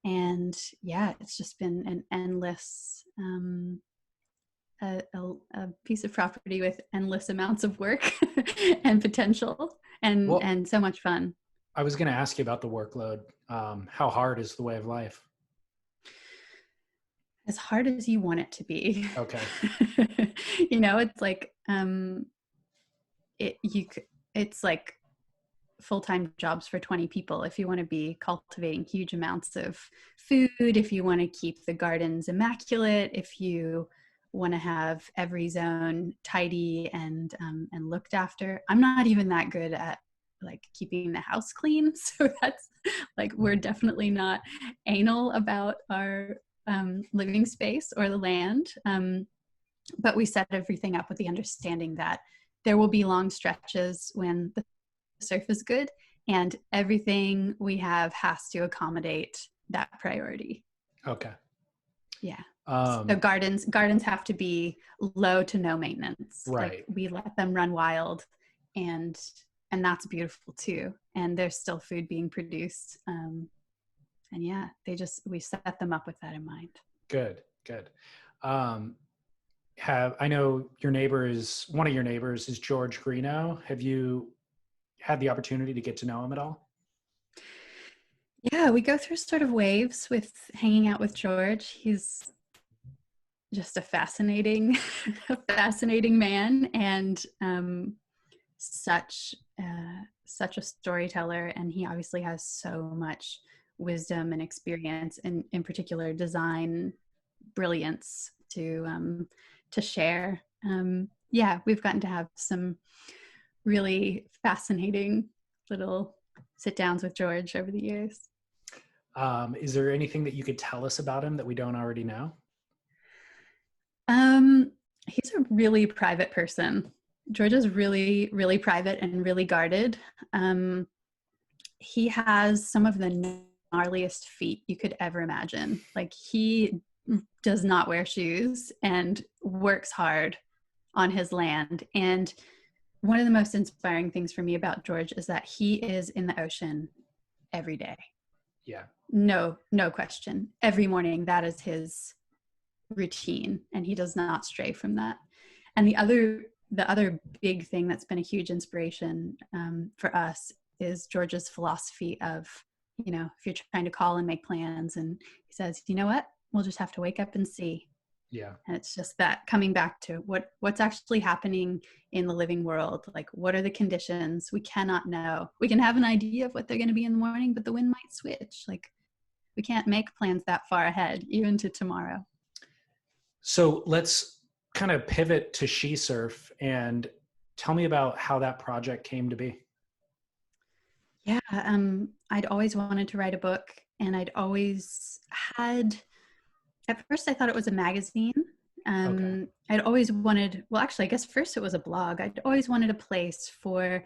Speaker 2: And yeah, it's just been an endless, a piece of property with endless amounts of work and potential and so much fun.
Speaker 1: I was going to ask you about the workload. How hard is the way of life?
Speaker 2: As hard as you want it to be.
Speaker 1: Okay.
Speaker 2: It's like it's like full-time jobs for 20 people if you want to be cultivating huge amounts of food, if you want to keep the gardens immaculate, if you want to have every zone tidy and looked after. I'm not even that good at like keeping the house clean, so that's like, we're definitely not anal about our living space or the land, but we set everything up with the understanding that there will be long stretches when the surf is good and everything we have has to accommodate that priority.
Speaker 1: Okay.
Speaker 2: Yeah. So gardens have to be low to no maintenance.
Speaker 1: Right.
Speaker 2: Like, we let them run wild, and that's beautiful too. And there's still food being produced. And yeah, we set them up with that in mind.
Speaker 1: Good. I know one of your neighbors is George Greeno. Have you had the opportunity to get to know him at all?
Speaker 2: Yeah, we go through sort of waves with hanging out with George. He's just a fascinating man, and such a storyteller. And he obviously has so much wisdom and experience, and in particular design brilliance to share. We've gotten to have some really fascinating little sit downs with George over the years.
Speaker 1: Is there anything that you could tell us about him that we don't already know?
Speaker 2: He's a really private person. George is really, really private and really guarded. He has some of the gnarliest feet you could ever imagine. Like, he does not wear shoes and works hard on his land. And one of the most inspiring things for me about George is that he is in the ocean every day.
Speaker 1: Yeah.
Speaker 2: No question. Every morning, that is his routine, and he does not stray from that. And the other big thing that's been a huge inspiration for us is George's philosophy of, you know, if you're trying to call and make plans, and he says, you know what, we'll just have to wake up and see.
Speaker 1: Yeah.
Speaker 2: And it's just that coming back to what's actually happening in the living world. Like, what are the conditions? We cannot know. We can have an idea of what they're going to be in the morning, but the wind might switch. Like, we can't make plans that far ahead, even to tomorrow.
Speaker 1: So let's kind of pivot to She Surf and tell me about how that project came to be.
Speaker 2: Yeah, I'd always wanted to write a book, and I'd always had, at first I thought it was a magazine.
Speaker 1: Okay.
Speaker 2: I'd always wanted, well, actually, I guess first it was a blog. I'd always wanted a place for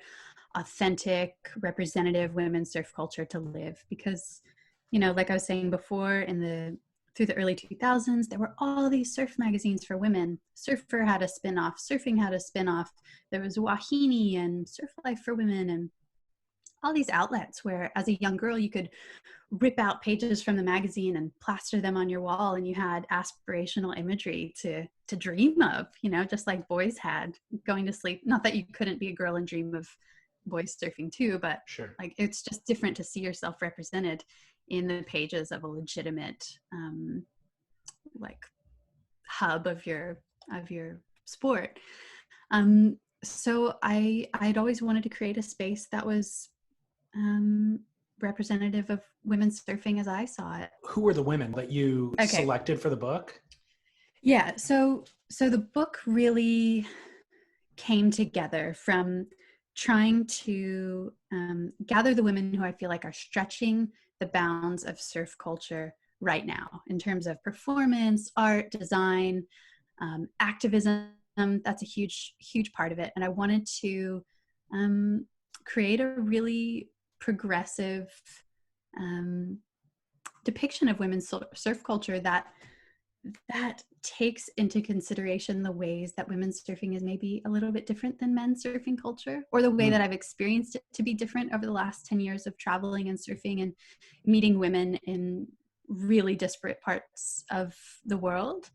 Speaker 2: authentic, representative women's surf culture to live, because, you know, like I was saying before, through the early 2000s, there were all these surf magazines for women. Surfer had a spin-off, Surfing had a spin-off. There was Wahine and Surf Life for Women, and all these outlets where, as a young girl, you could rip out pages from the magazine and plaster them on your wall, and you had aspirational imagery to dream of, you know, just like boys had going to sleep. Not that you couldn't be a girl and dream of boys surfing too, but
Speaker 1: Sure.
Speaker 2: like, it's just different to see yourself represented in the pages of a legitimate like hub of your sport. So I'd always wanted to create a space that was representative of women's surfing as I saw it.
Speaker 1: Who were the women that you selected for the book?
Speaker 2: Yeah, so the book really came together from trying to gather the women who I feel like are stretching the bounds of surf culture right now in terms of performance, art, design, activism. That's a huge part of it. And I wanted to create a really progressive depiction of women's surf culture that takes into consideration the ways that women's surfing is maybe a little bit different than men's surfing culture, or the way that I've experienced it to be different over the last 10 years of traveling and surfing and meeting women in really disparate parts of the world.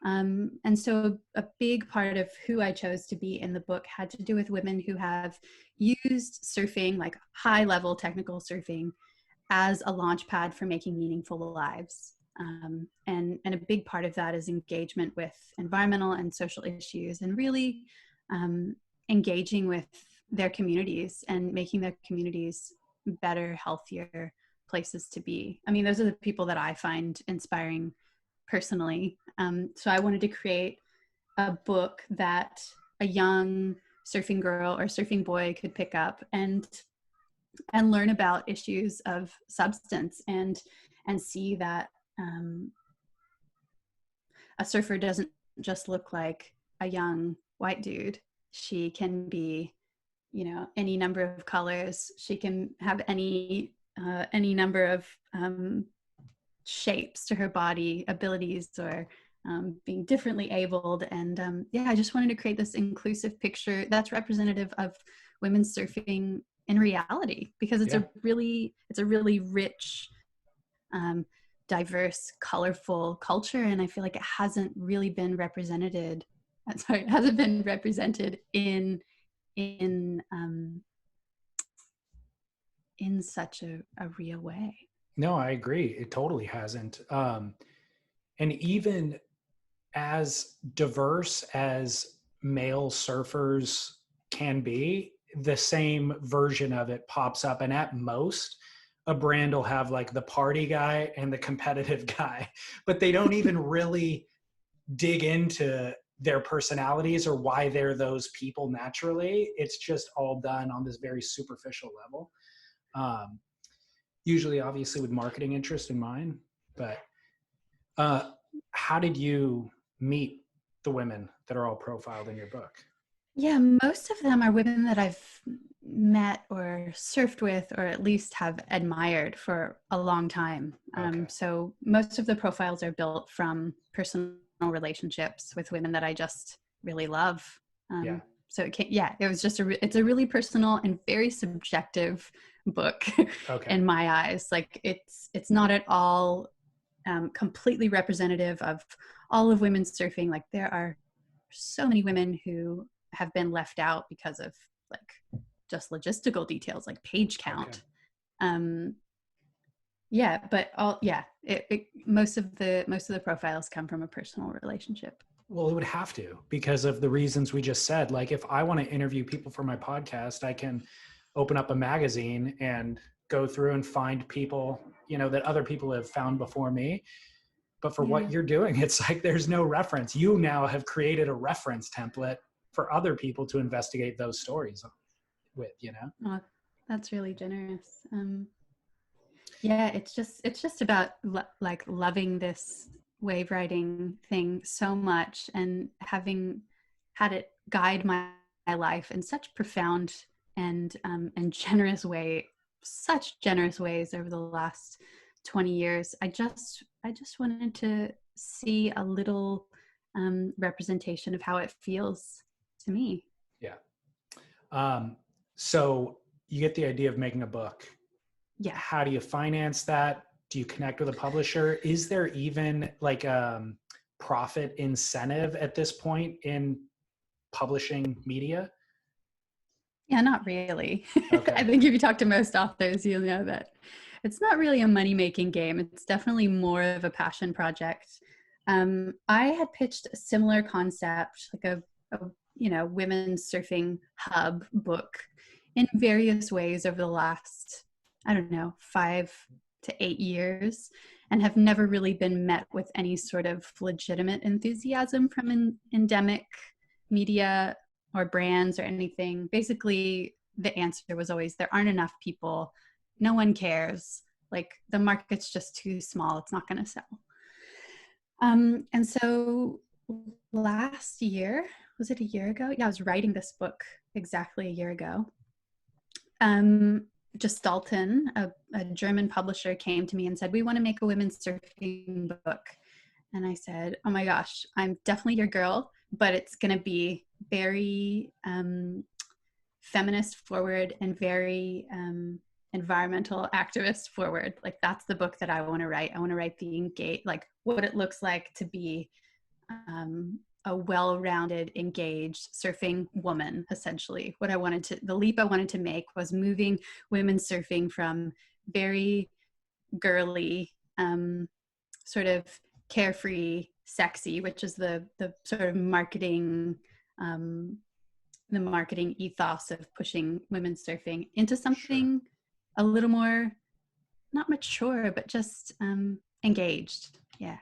Speaker 2: And so a big part of who I chose to be in the book had to do with women who have used surfing, like high level technical surfing, as a launch pad for making meaningful lives. And a big part of that is engagement with environmental and social issues, and really engaging with their communities and making their communities better, healthier places to be. I mean, those are the people that I find inspiring personally. So I wanted to create a book that a young surfing girl or surfing boy could pick up and learn about issues of substance, and see that a surfer doesn't just look like a young white dude. She can be, you know, any number of colors. She can have any number of shapes to her body, abilities, or being differently abled. And yeah, I just wanted to create this inclusive picture that's representative of women's surfing in reality, because it's a really rich, diverse, colorful culture, and I feel like it hasn't really been represented. It hasn't been represented in such a real way.
Speaker 1: No, I agree. It totally hasn't. And even as diverse as male surfers can be, the same version of it pops up. And at most, a brand will have like the party guy and the competitive guy, but they don't even really dig into their personalities or why they're those people naturally. It's just all done on this very superficial level. Usually, obviously, with marketing interest in mind. But how did you meet the women that are all profiled in your book?
Speaker 2: Yeah, most of them are women that I've met or surfed with, or at least have admired for a long time.
Speaker 1: Okay.
Speaker 2: So most of the profiles are built from personal relationships with women that I just really love. So it was just it's a really personal and very subjective book in my eyes. Like it's not at all completely representative of all of women's surfing. Like there are so many women who have been left out because of like just logistical details like page count. Okay. Yeah, but most of the profiles come from a personal relationship.
Speaker 1: Well, it would have to, because of the reasons we just said. Like, if I want to interview people for my podcast, I can open up a magazine and go through and find people, that other people have found before me. But for what you're doing, it's like there's no reference. You now have created a reference template for other people to investigate those stories with,
Speaker 2: Oh, that's really generous. Yeah, it's just about like loving this wave riding thing so much, and having had it guide my life in such profound and generous such generous ways over the last 20 years. I just wanted to see a little representation of how it feels to me.
Speaker 1: Yeah. So you get the idea of making a book.
Speaker 2: Yeah.
Speaker 1: How do you finance that? Do you connect with a publisher? Is there even like a profit incentive at this point in publishing media?
Speaker 2: Yeah, not really.
Speaker 1: Okay.
Speaker 2: I think if you talk to most authors, you'll know that it's not really a money-making game. It's definitely more of a passion project. I had pitched a similar concept, like a women's surfing hub book, in various ways over the last, I don't know, 5 to 8 years, and have never really been met with any sort of legitimate enthusiasm from endemic media or brands or anything. Basically, the answer was always, there aren't enough people. No one cares. Like, the market's just too small. It's not going to sell. And so last year, was it a year ago? Yeah, I was writing this book exactly a year ago. Gestalten, a German publisher, came to me and said, we want to make a women's surfing book. And I said, oh my gosh, I'm definitely your girl, but it's going to be very feminist forward and very environmental activist forward. Like, that's the book that I want to write. I want to write like what it looks like to be a well-rounded, engaged surfing woman, essentially. The leap I wanted to make was moving women surfing from very girly, sort of carefree, sexy, which is the sort of marketing, the marketing ethos of pushing women surfing, into something a little more, not mature, but just engaged. Yeah.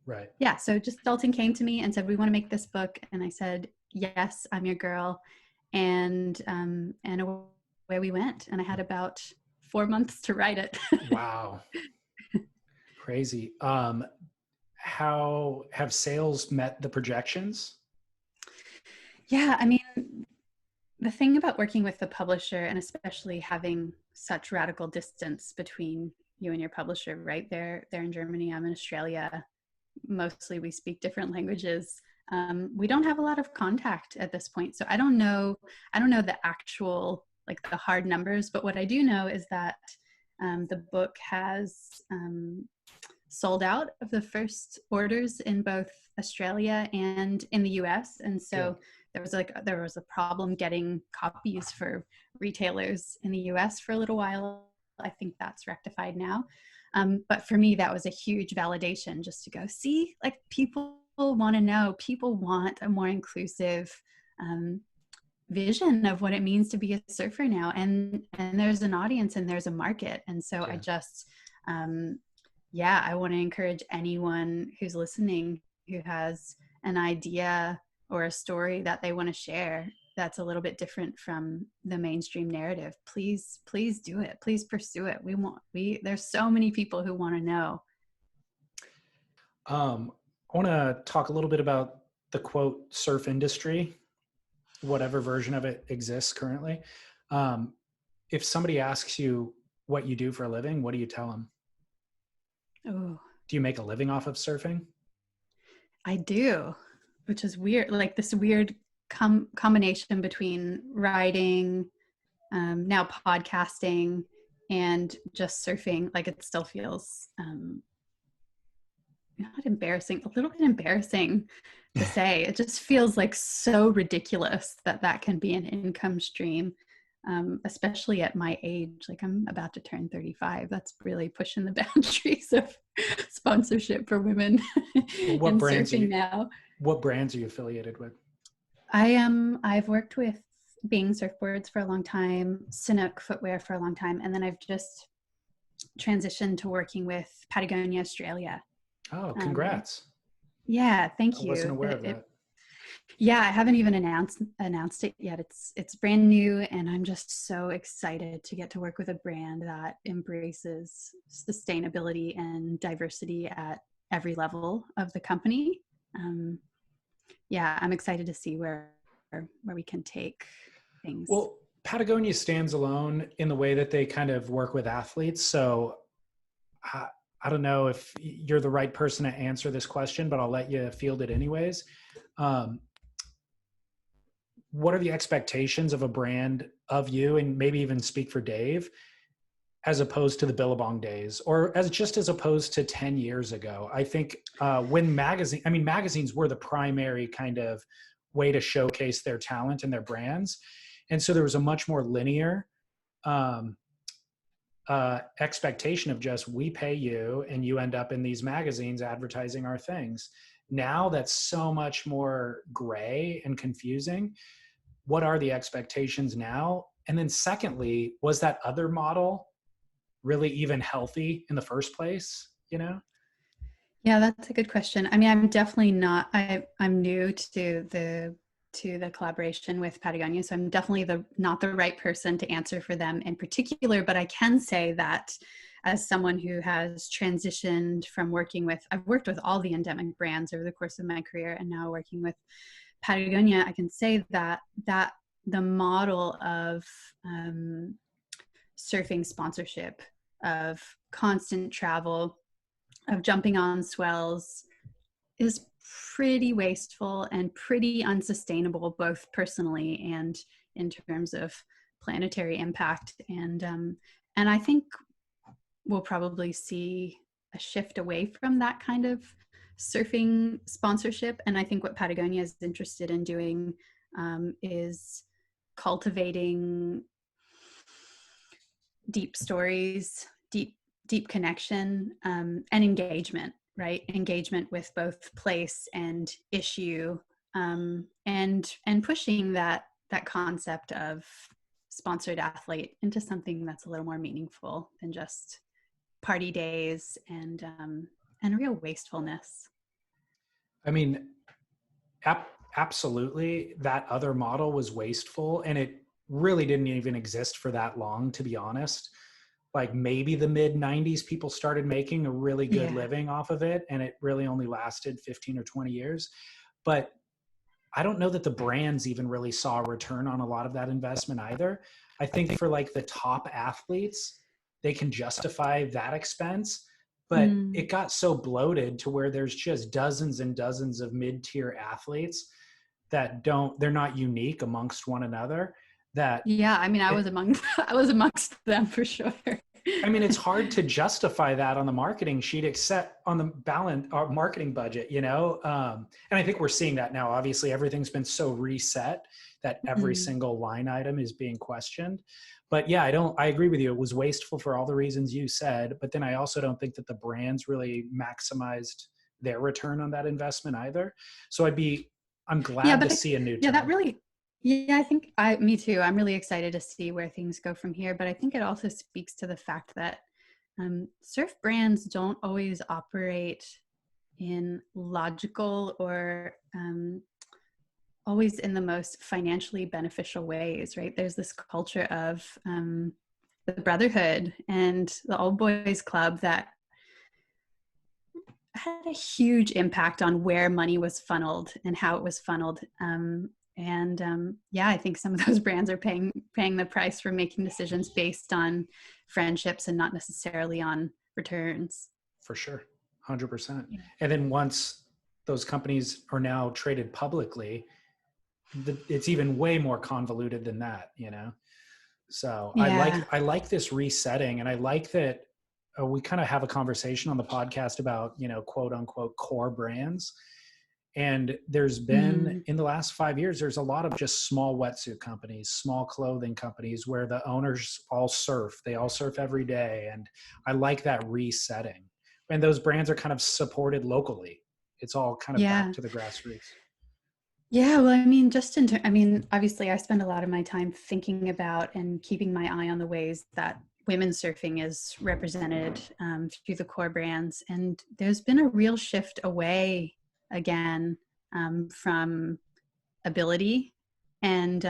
Speaker 1: Right.
Speaker 2: Yeah. So just Dalton came to me and said, we want to make this book. And I said, yes, I'm your girl. And away we went. And I had about 4 months to write it.
Speaker 1: Wow. Crazy. How have sales met the projections?
Speaker 2: Yeah. I mean, the thing about working with the publisher, and especially having such radical distance between you and your publisher, right? They're in Germany, I'm in Australia. Mostly we speak different languages. We don't have a lot of contact at this point. So I don't know the actual, like, the hard numbers, but what I do know is that the book has sold out of the first orders in both Australia and in the US. And so there was a problem getting copies for retailers in the US for a little while. I think that's rectified now. But for me, that was a huge validation, just to go, see, like, people want to know, people want a more inclusive vision of what it means to be a surfer now. And there's an audience and there's a market. And so I just, I want to encourage anyone who's listening who has an idea or a story that they want to share that's a little bit different from the mainstream narrative. Please do it. Please pursue it. There's so many people who want to know.
Speaker 1: I want to talk a little bit about the quote surf industry, whatever version of it exists currently. If somebody asks you what you do for a living, what do you tell them?
Speaker 2: Oh,
Speaker 1: do you make a living off of surfing?
Speaker 2: I do, which is weird. Like, this weird combination between writing, now podcasting, and just surfing. Like, it still feels not embarrassing, a little bit embarrassing to say. It just feels like so ridiculous that that can be an income stream, especially at my age. Like, I'm about to turn 35. That's really pushing the boundaries of sponsorship for women
Speaker 1: What
Speaker 2: in
Speaker 1: brands
Speaker 2: surfing now.
Speaker 1: What brands are you affiliated with?
Speaker 2: I've worked with Bing surfboards for a long time, Chinook footwear for a long time, and then I've just transitioned to working with Patagonia Australia.
Speaker 1: Oh, congrats.
Speaker 2: Yeah, thank
Speaker 1: I wasn't
Speaker 2: you.
Speaker 1: aware of that.
Speaker 2: Yeah, I haven't even announced it yet. It's brand new, and I'm just so excited to get to work with a brand that embraces sustainability and diversity at every level of the company. Yeah, I'm excited to see where we can take things.
Speaker 1: Well, Patagonia stands alone in the way that they kind of work with athletes. So I don't know if you're the right person to answer this question, but I'll let you field it anyways. What are the expectations of a brand of you, and maybe even speak for Dave, as opposed to the Billabong days, or as opposed to 10 years ago? I think when magazines were the primary kind of way to showcase their talent and their brands. And so there was a much more linear expectation of just, we pay you and you end up in these magazines advertising our things. Now that's so much more gray and confusing. What are the expectations now? And then secondly, was that other model really even healthy in the first place, you know?
Speaker 2: Yeah, that's a good question. I mean, I'm definitely not, I'm new to the collaboration with Patagonia, so I'm definitely not the right person to answer for them in particular, but I can say that as someone who has transitioned from I've worked with all the endemic brands over the course of my career, and now working with Patagonia, I can say that the model of surfing sponsorship, of constant travel, of jumping on swells, is pretty wasteful and pretty unsustainable, both personally and in terms of planetary impact. And I think we'll probably see a shift away from that kind of surfing sponsorship. And I think what Patagonia is interested in doing is cultivating deep stories, deep connection, and engagement, right? Engagement with both place and issue, and pushing that concept of sponsored athlete into something that's a little more meaningful than just party days and real wastefulness.
Speaker 1: I mean, absolutely, that other model was wasteful, and it really didn't even exist for that long, to be honest. Like, maybe the mid 90s, people started making a really good living off of it, and it really only lasted 15 or 20 years. But I don't know that the brands even really saw a return on a lot of that investment either. I think for like the top athletes, they can justify that expense, but it got so bloated to where there's just dozens and dozens of mid-tier athletes that they're not unique amongst one another.
Speaker 2: I mean, I was amongst them for sure.
Speaker 1: I mean, it's hard to justify that on the marketing sheet, except on the balance or marketing budget, you know? And I think we're seeing that now. Obviously, everything's been so reset that every single line item is being questioned. But yeah, I agree with you. It was wasteful for all the reasons you said, but then I also don't think that the brands really maximized their return on that investment either. So I'm glad to see a new trend.
Speaker 2: I think me too. I'm really excited to see where things go from here. But I think it also speaks to the fact that surf brands don't always operate in logical or always in the most financially beneficial ways, right? There's this culture of the brotherhood and the old boys club that had a huge impact on where money was funneled and how it was funneled. I think some of those brands are paying the price for making decisions based on friendships and not necessarily on returns.
Speaker 1: For sure, 100%. Yeah. And then once those companies are now traded publicly, it's even way more convoluted than that, you know? So yeah. I like this resetting, and I like that we kind of have a conversation on the podcast about, quote unquote core brands. And there's been, in the last 5 years, there's a lot of just small wetsuit companies, small clothing companies where the owners all surf. They all surf every day. And I like that resetting. And those brands are kind of supported locally. It's all kind of back to the grassroots.
Speaker 2: Yeah, well, I mean, obviously I spend a lot of my time thinking about and keeping my eye on the ways that women's surfing is represented through the core brands. And there's been a real shift away again from ability and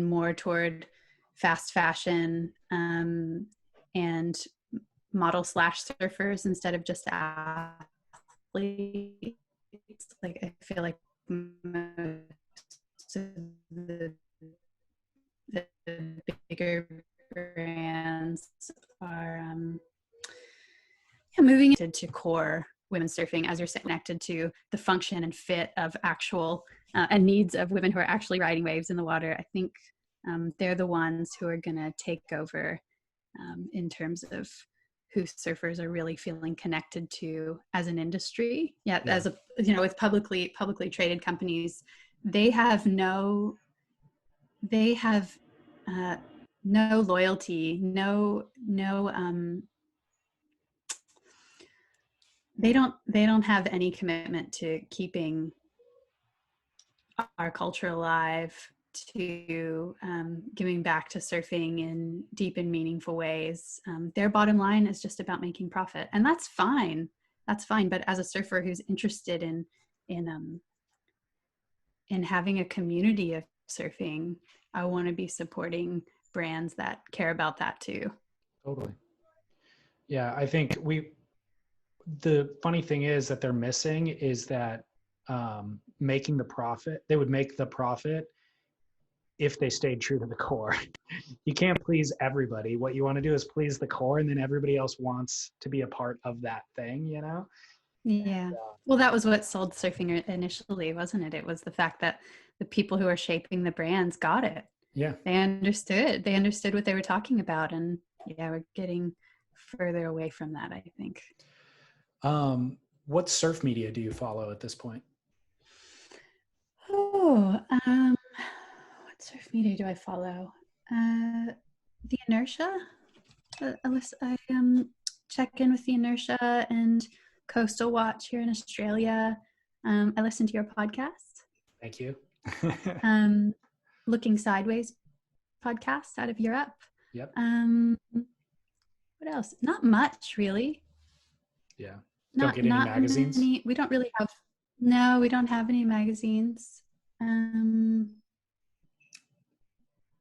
Speaker 2: more toward fast fashion and model / surfers instead of just athletes. Like, I feel like most of the bigger brands are moving into core women's surfing as you're connected to the function and fit of actual and needs of women who are actually riding waves in the water. I think they're the ones who are going to take over in terms of who surfers are really feeling connected to as an industry. As a, with publicly traded companies, they have no loyalty, they don't have any commitment to keeping our culture alive, to giving back to surfing in deep and meaningful ways. Their bottom line is just about making profit, and that's fine. But as a surfer who's interested in having a community of surfing, I want to be supporting brands that care about that too.
Speaker 1: Totally. Yeah, I think the funny thing is that they're missing is that making the profit, they would make the profit if they stayed true to the core. You can't please everybody. What you want to do is please the core, and then everybody else wants to be a part of that thing, Yeah.
Speaker 2: And, well, that was what sold surfing initially, wasn't it? It was the fact that the people who are shaping the brands got it.
Speaker 1: Yeah.
Speaker 2: They understood what they were talking about. And we're getting further away from that, I think.
Speaker 1: What surf media do you follow at this point?
Speaker 2: What surf media do I follow? The Inertia. I check in with the Inertia and Coastal Watch here in Australia. I listen to your podcast.
Speaker 1: Thank you.
Speaker 2: Looking Sideways podcast out of Europe.
Speaker 1: Yep.
Speaker 2: What else? Not much, really.
Speaker 1: Yeah. Don't get any magazines?
Speaker 2: We don't really have. No, we don't have any magazines.
Speaker 1: Do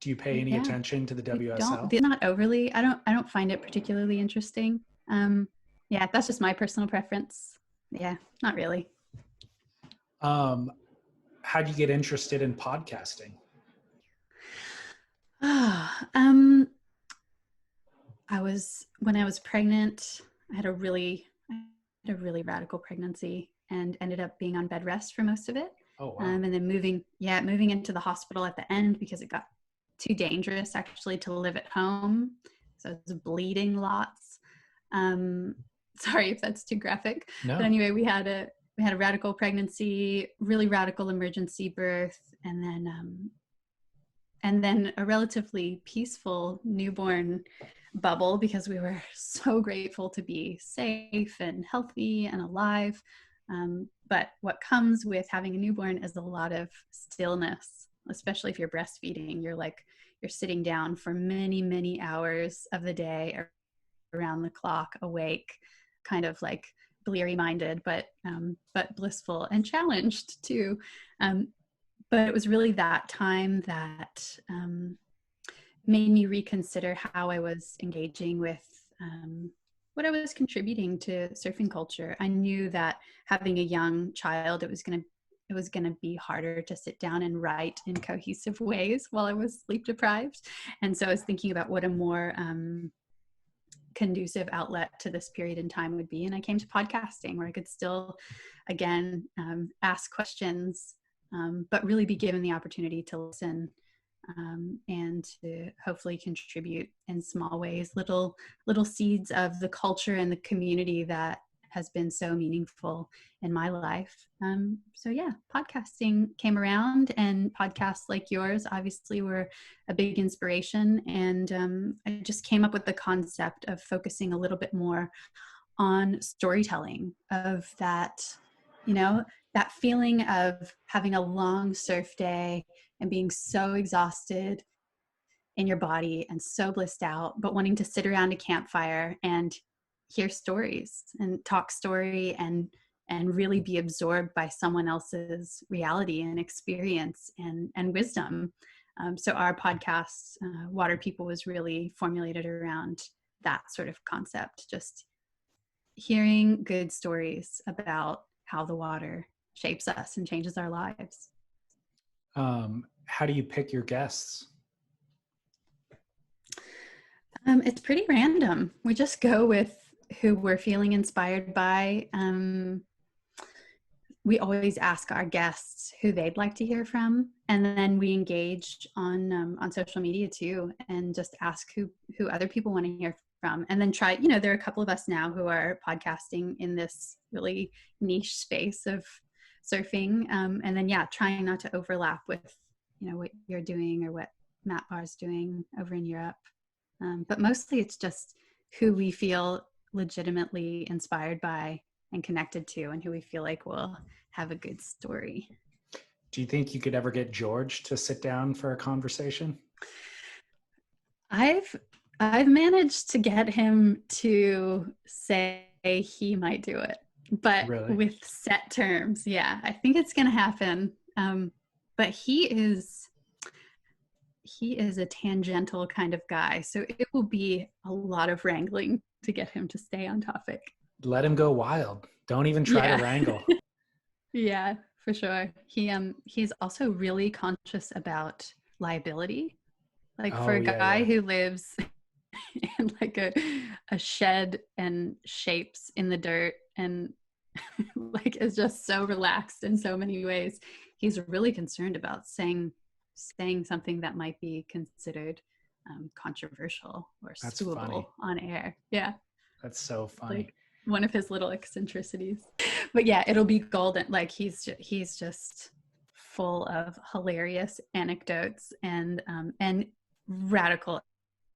Speaker 1: you pay any attention to the WSL?
Speaker 2: Not overly. I don't find it particularly interesting. That's just my personal preference. Yeah, not really.
Speaker 1: How do you get interested in podcasting?
Speaker 2: When I was pregnant, I had a really radical pregnancy and ended up being on bed rest for most of it.
Speaker 1: Oh, wow.
Speaker 2: And then moving into the hospital at the end because it got too dangerous actually to live at home. So I was bleeding lots. Sorry if that's too graphic.
Speaker 1: No.
Speaker 2: But anyway, we had a radical pregnancy, really radical emergency birth, and then a relatively peaceful newborn bubble because we were so grateful to be safe and healthy and alive. But what comes with having a newborn is a lot of stillness, especially if you're breastfeeding. You're sitting down for many, many hours of the day around the clock, awake, kind of like bleary minded, but blissful and challenged too. But it was really that time that made me reconsider how I was engaging with what I was contributing to surfing culture. I knew that having a young child, it was going to be harder to sit down and write in cohesive ways while I was sleep deprived. And so I was thinking about what a more conducive outlet to this period in time would be. And I came to podcasting where I could still, again, ask questions, but really be given the opportunity to listen and to hopefully contribute in small ways, little seeds of the culture and the community that has been so meaningful in my life. So yeah, podcasting came around, and podcasts like yours obviously were a big inspiration. And I just came up with the concept of focusing a little bit more on storytelling, of that, that feeling of having a long surf day and being so exhausted in your body and so blissed out, but wanting to sit around a campfire and hear stories and talk story and really be absorbed by someone else's reality and experience and wisdom. So our podcast, Water People, was really formulated around that sort of concept, just hearing good stories about how the water shapes us and changes our lives.
Speaker 1: How do you pick your guests?
Speaker 2: It's pretty random. We just go with who we're feeling inspired by. We always ask our guests who they'd like to hear from, and then we engage on social media too, and just ask who other people want to hear from, and then try. There are a couple of us now who are podcasting in this really niche space of surfing, and then trying not to overlap with what you're doing or what Matt Barr's doing over in Europe. But mostly it's just who we feel legitimately inspired by and connected to, and who we feel like will have a good story.
Speaker 1: Do you think you could ever get George to sit down for a conversation?
Speaker 2: I've managed to get him to say he might do it, but
Speaker 1: really?
Speaker 2: With set terms. Yeah, I think it's going to happen. But he is a tangential kind of guy, so it will be a lot of wrangling to get him to stay on topic.
Speaker 1: Let him go wild. Don't even try to wrangle.
Speaker 2: Yeah, for sure. He's also really conscious about liability. Like for a guy who lives in like a shed and shapes in the dirt and like is just so relaxed in so many ways, he's really concerned about saying something that might be considered controversial or suable on air. Yeah.
Speaker 1: That's so funny.
Speaker 2: Like one of his little eccentricities. But yeah, it'll be golden. Like he's just full of hilarious anecdotes and radical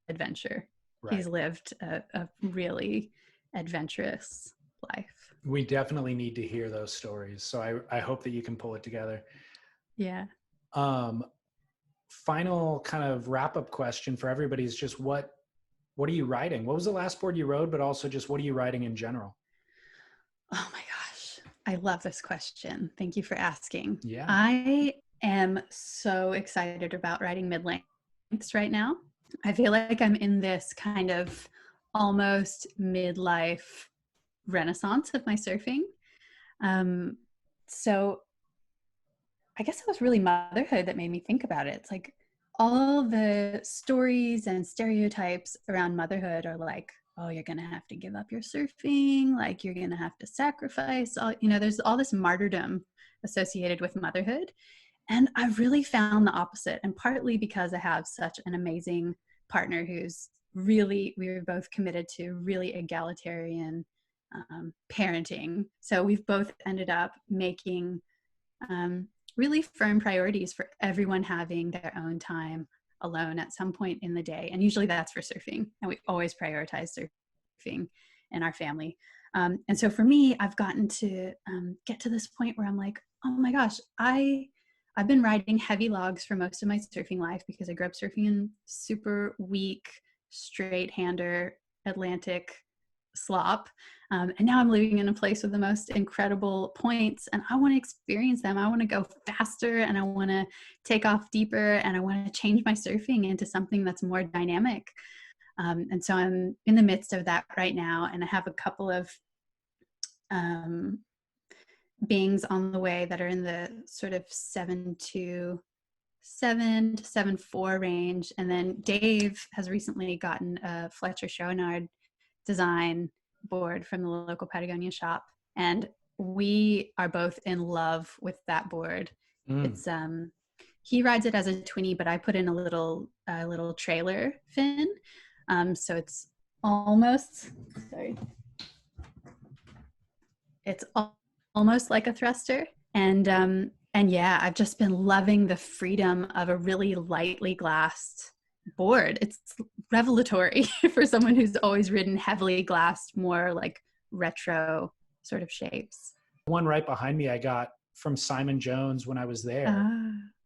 Speaker 2: adventure. Right. He's lived a really adventurous life.
Speaker 1: We definitely need to hear those stories. So I hope that you can pull it together.
Speaker 2: Yeah.
Speaker 1: Final kind of wrap-up question for everybody is just what are you writing? What was the last board you wrote, but also just what are you writing in general?
Speaker 2: Oh my gosh. I love this question. Thank you for asking.
Speaker 1: Yeah.
Speaker 2: I am so excited about writing mid-lengths right now. I feel like I'm in this kind of almost midlife renaissance of my surfing. So I guess it was really motherhood that made me think about it. It's like all the stories and stereotypes around motherhood are like, oh, you're going to have to give up your surfing. Like you're going to have to sacrifice all, there's all this martyrdom associated with motherhood. And I've really found the opposite. And partly because I have such an amazing partner who's really, we were both committed to really egalitarian parenting. So we've both ended up making really firm priorities for everyone having their own time alone at some point in the day. And usually that's for surfing. And we always prioritize surfing in our family. And so for me, I've gotten to get to this point where I'm like, oh my gosh, I've been riding heavy logs for most of my surfing life because I grew up surfing in super weak, straight-hander Atlantic slop. And now I'm living in a place with the most incredible points, and I want to experience them. I want to go faster, and I want to take off deeper, and I want to change my surfing into something that's more dynamic. And so I'm in the midst of that right now, and I have a couple of beings on the way that are in the sort of 7 to 7.4 range. And then Dave has recently gotten a Fletcher Chouinard design board from the local Patagonia shop, and we are both in love with that board. he rides it as a twinny, but I put in a little trailer fin. So it's almost, sorry, it's almost like a thruster. And yeah, I've just been loving the freedom of a really lightly glassed board. It's revelatory for someone who's always ridden heavily glassed, more like retro sort of shapes.
Speaker 1: One right behind me I got from Simon Jones when I was there.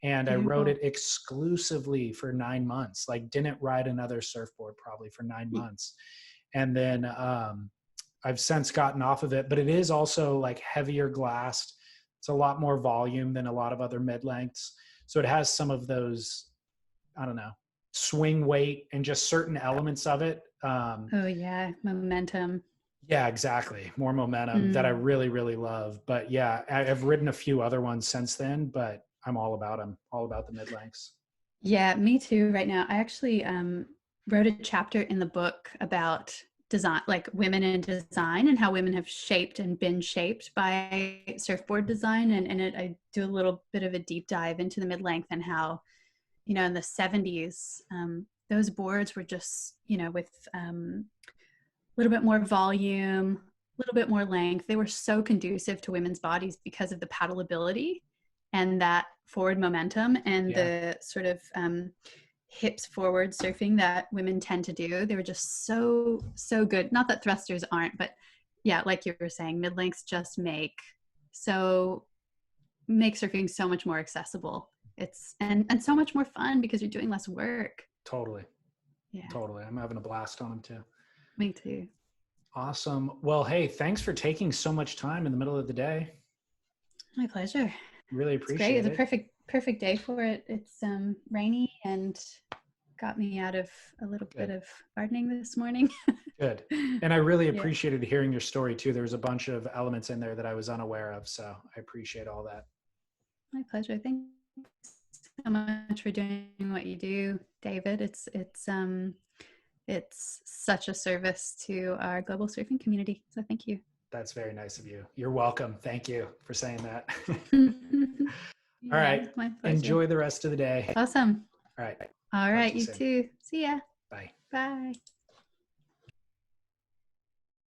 Speaker 1: And beautiful. I rode it exclusively for 9 months, like didn't ride another surfboard probably for 9 months. And then I've since gotten off of it, but it is also like heavier glassed. It's a lot more volume than a lot of other mid lengths. So it has some of those, I don't know, swing weight and just certain elements of it.
Speaker 2: Oh yeah, momentum.
Speaker 1: Yeah, exactly. More momentum that I really, really love. But yeah, I've ridden a few other ones since then, but I'm all about them, all about the mid lengths.
Speaker 2: Yeah, me too right now. I actually wrote a chapter in the book about design, like women in design and how women have shaped and been shaped by surfboard design. And in it, I do a little bit of a deep dive into the mid length and how, you know, in the 70s, those boards were just, you know, with a little bit more volume, a little bit more length. They were so conducive to women's bodies because of the paddleability and that forward momentum and the sort of hips forward surfing that women tend to do. They were just so good. Not that thrusters aren't, but yeah, like you were saying, mid lengths just make surfing so much more accessible. It's and so much more fun because you're doing less work.
Speaker 1: Totally.
Speaker 2: Yeah.
Speaker 1: Totally. I'm having a blast on them too.
Speaker 2: Me too.
Speaker 1: Awesome. Well, hey, thanks for taking so much time in the middle of the day.
Speaker 2: My pleasure.
Speaker 1: Really appreciate it.
Speaker 2: It's great. It's a perfect day for it. It's rainy and got me out of a little bit of gardening this morning.
Speaker 1: Good. And I really appreciated hearing your story too. There was a bunch of elements in there that I was unaware of. So I appreciate all that.
Speaker 2: My pleasure. Thanks so much for doing what you do, David. It's such a service to our global surfing community. So thank you.
Speaker 1: That's very nice of you. You're welcome. Thank you for saying that.
Speaker 2: Yeah,
Speaker 1: all right.
Speaker 2: My pleasure.
Speaker 1: Enjoy the rest of the day.
Speaker 2: Awesome.
Speaker 1: All right.
Speaker 2: All right. You too. See ya.
Speaker 1: Bye.
Speaker 2: Bye.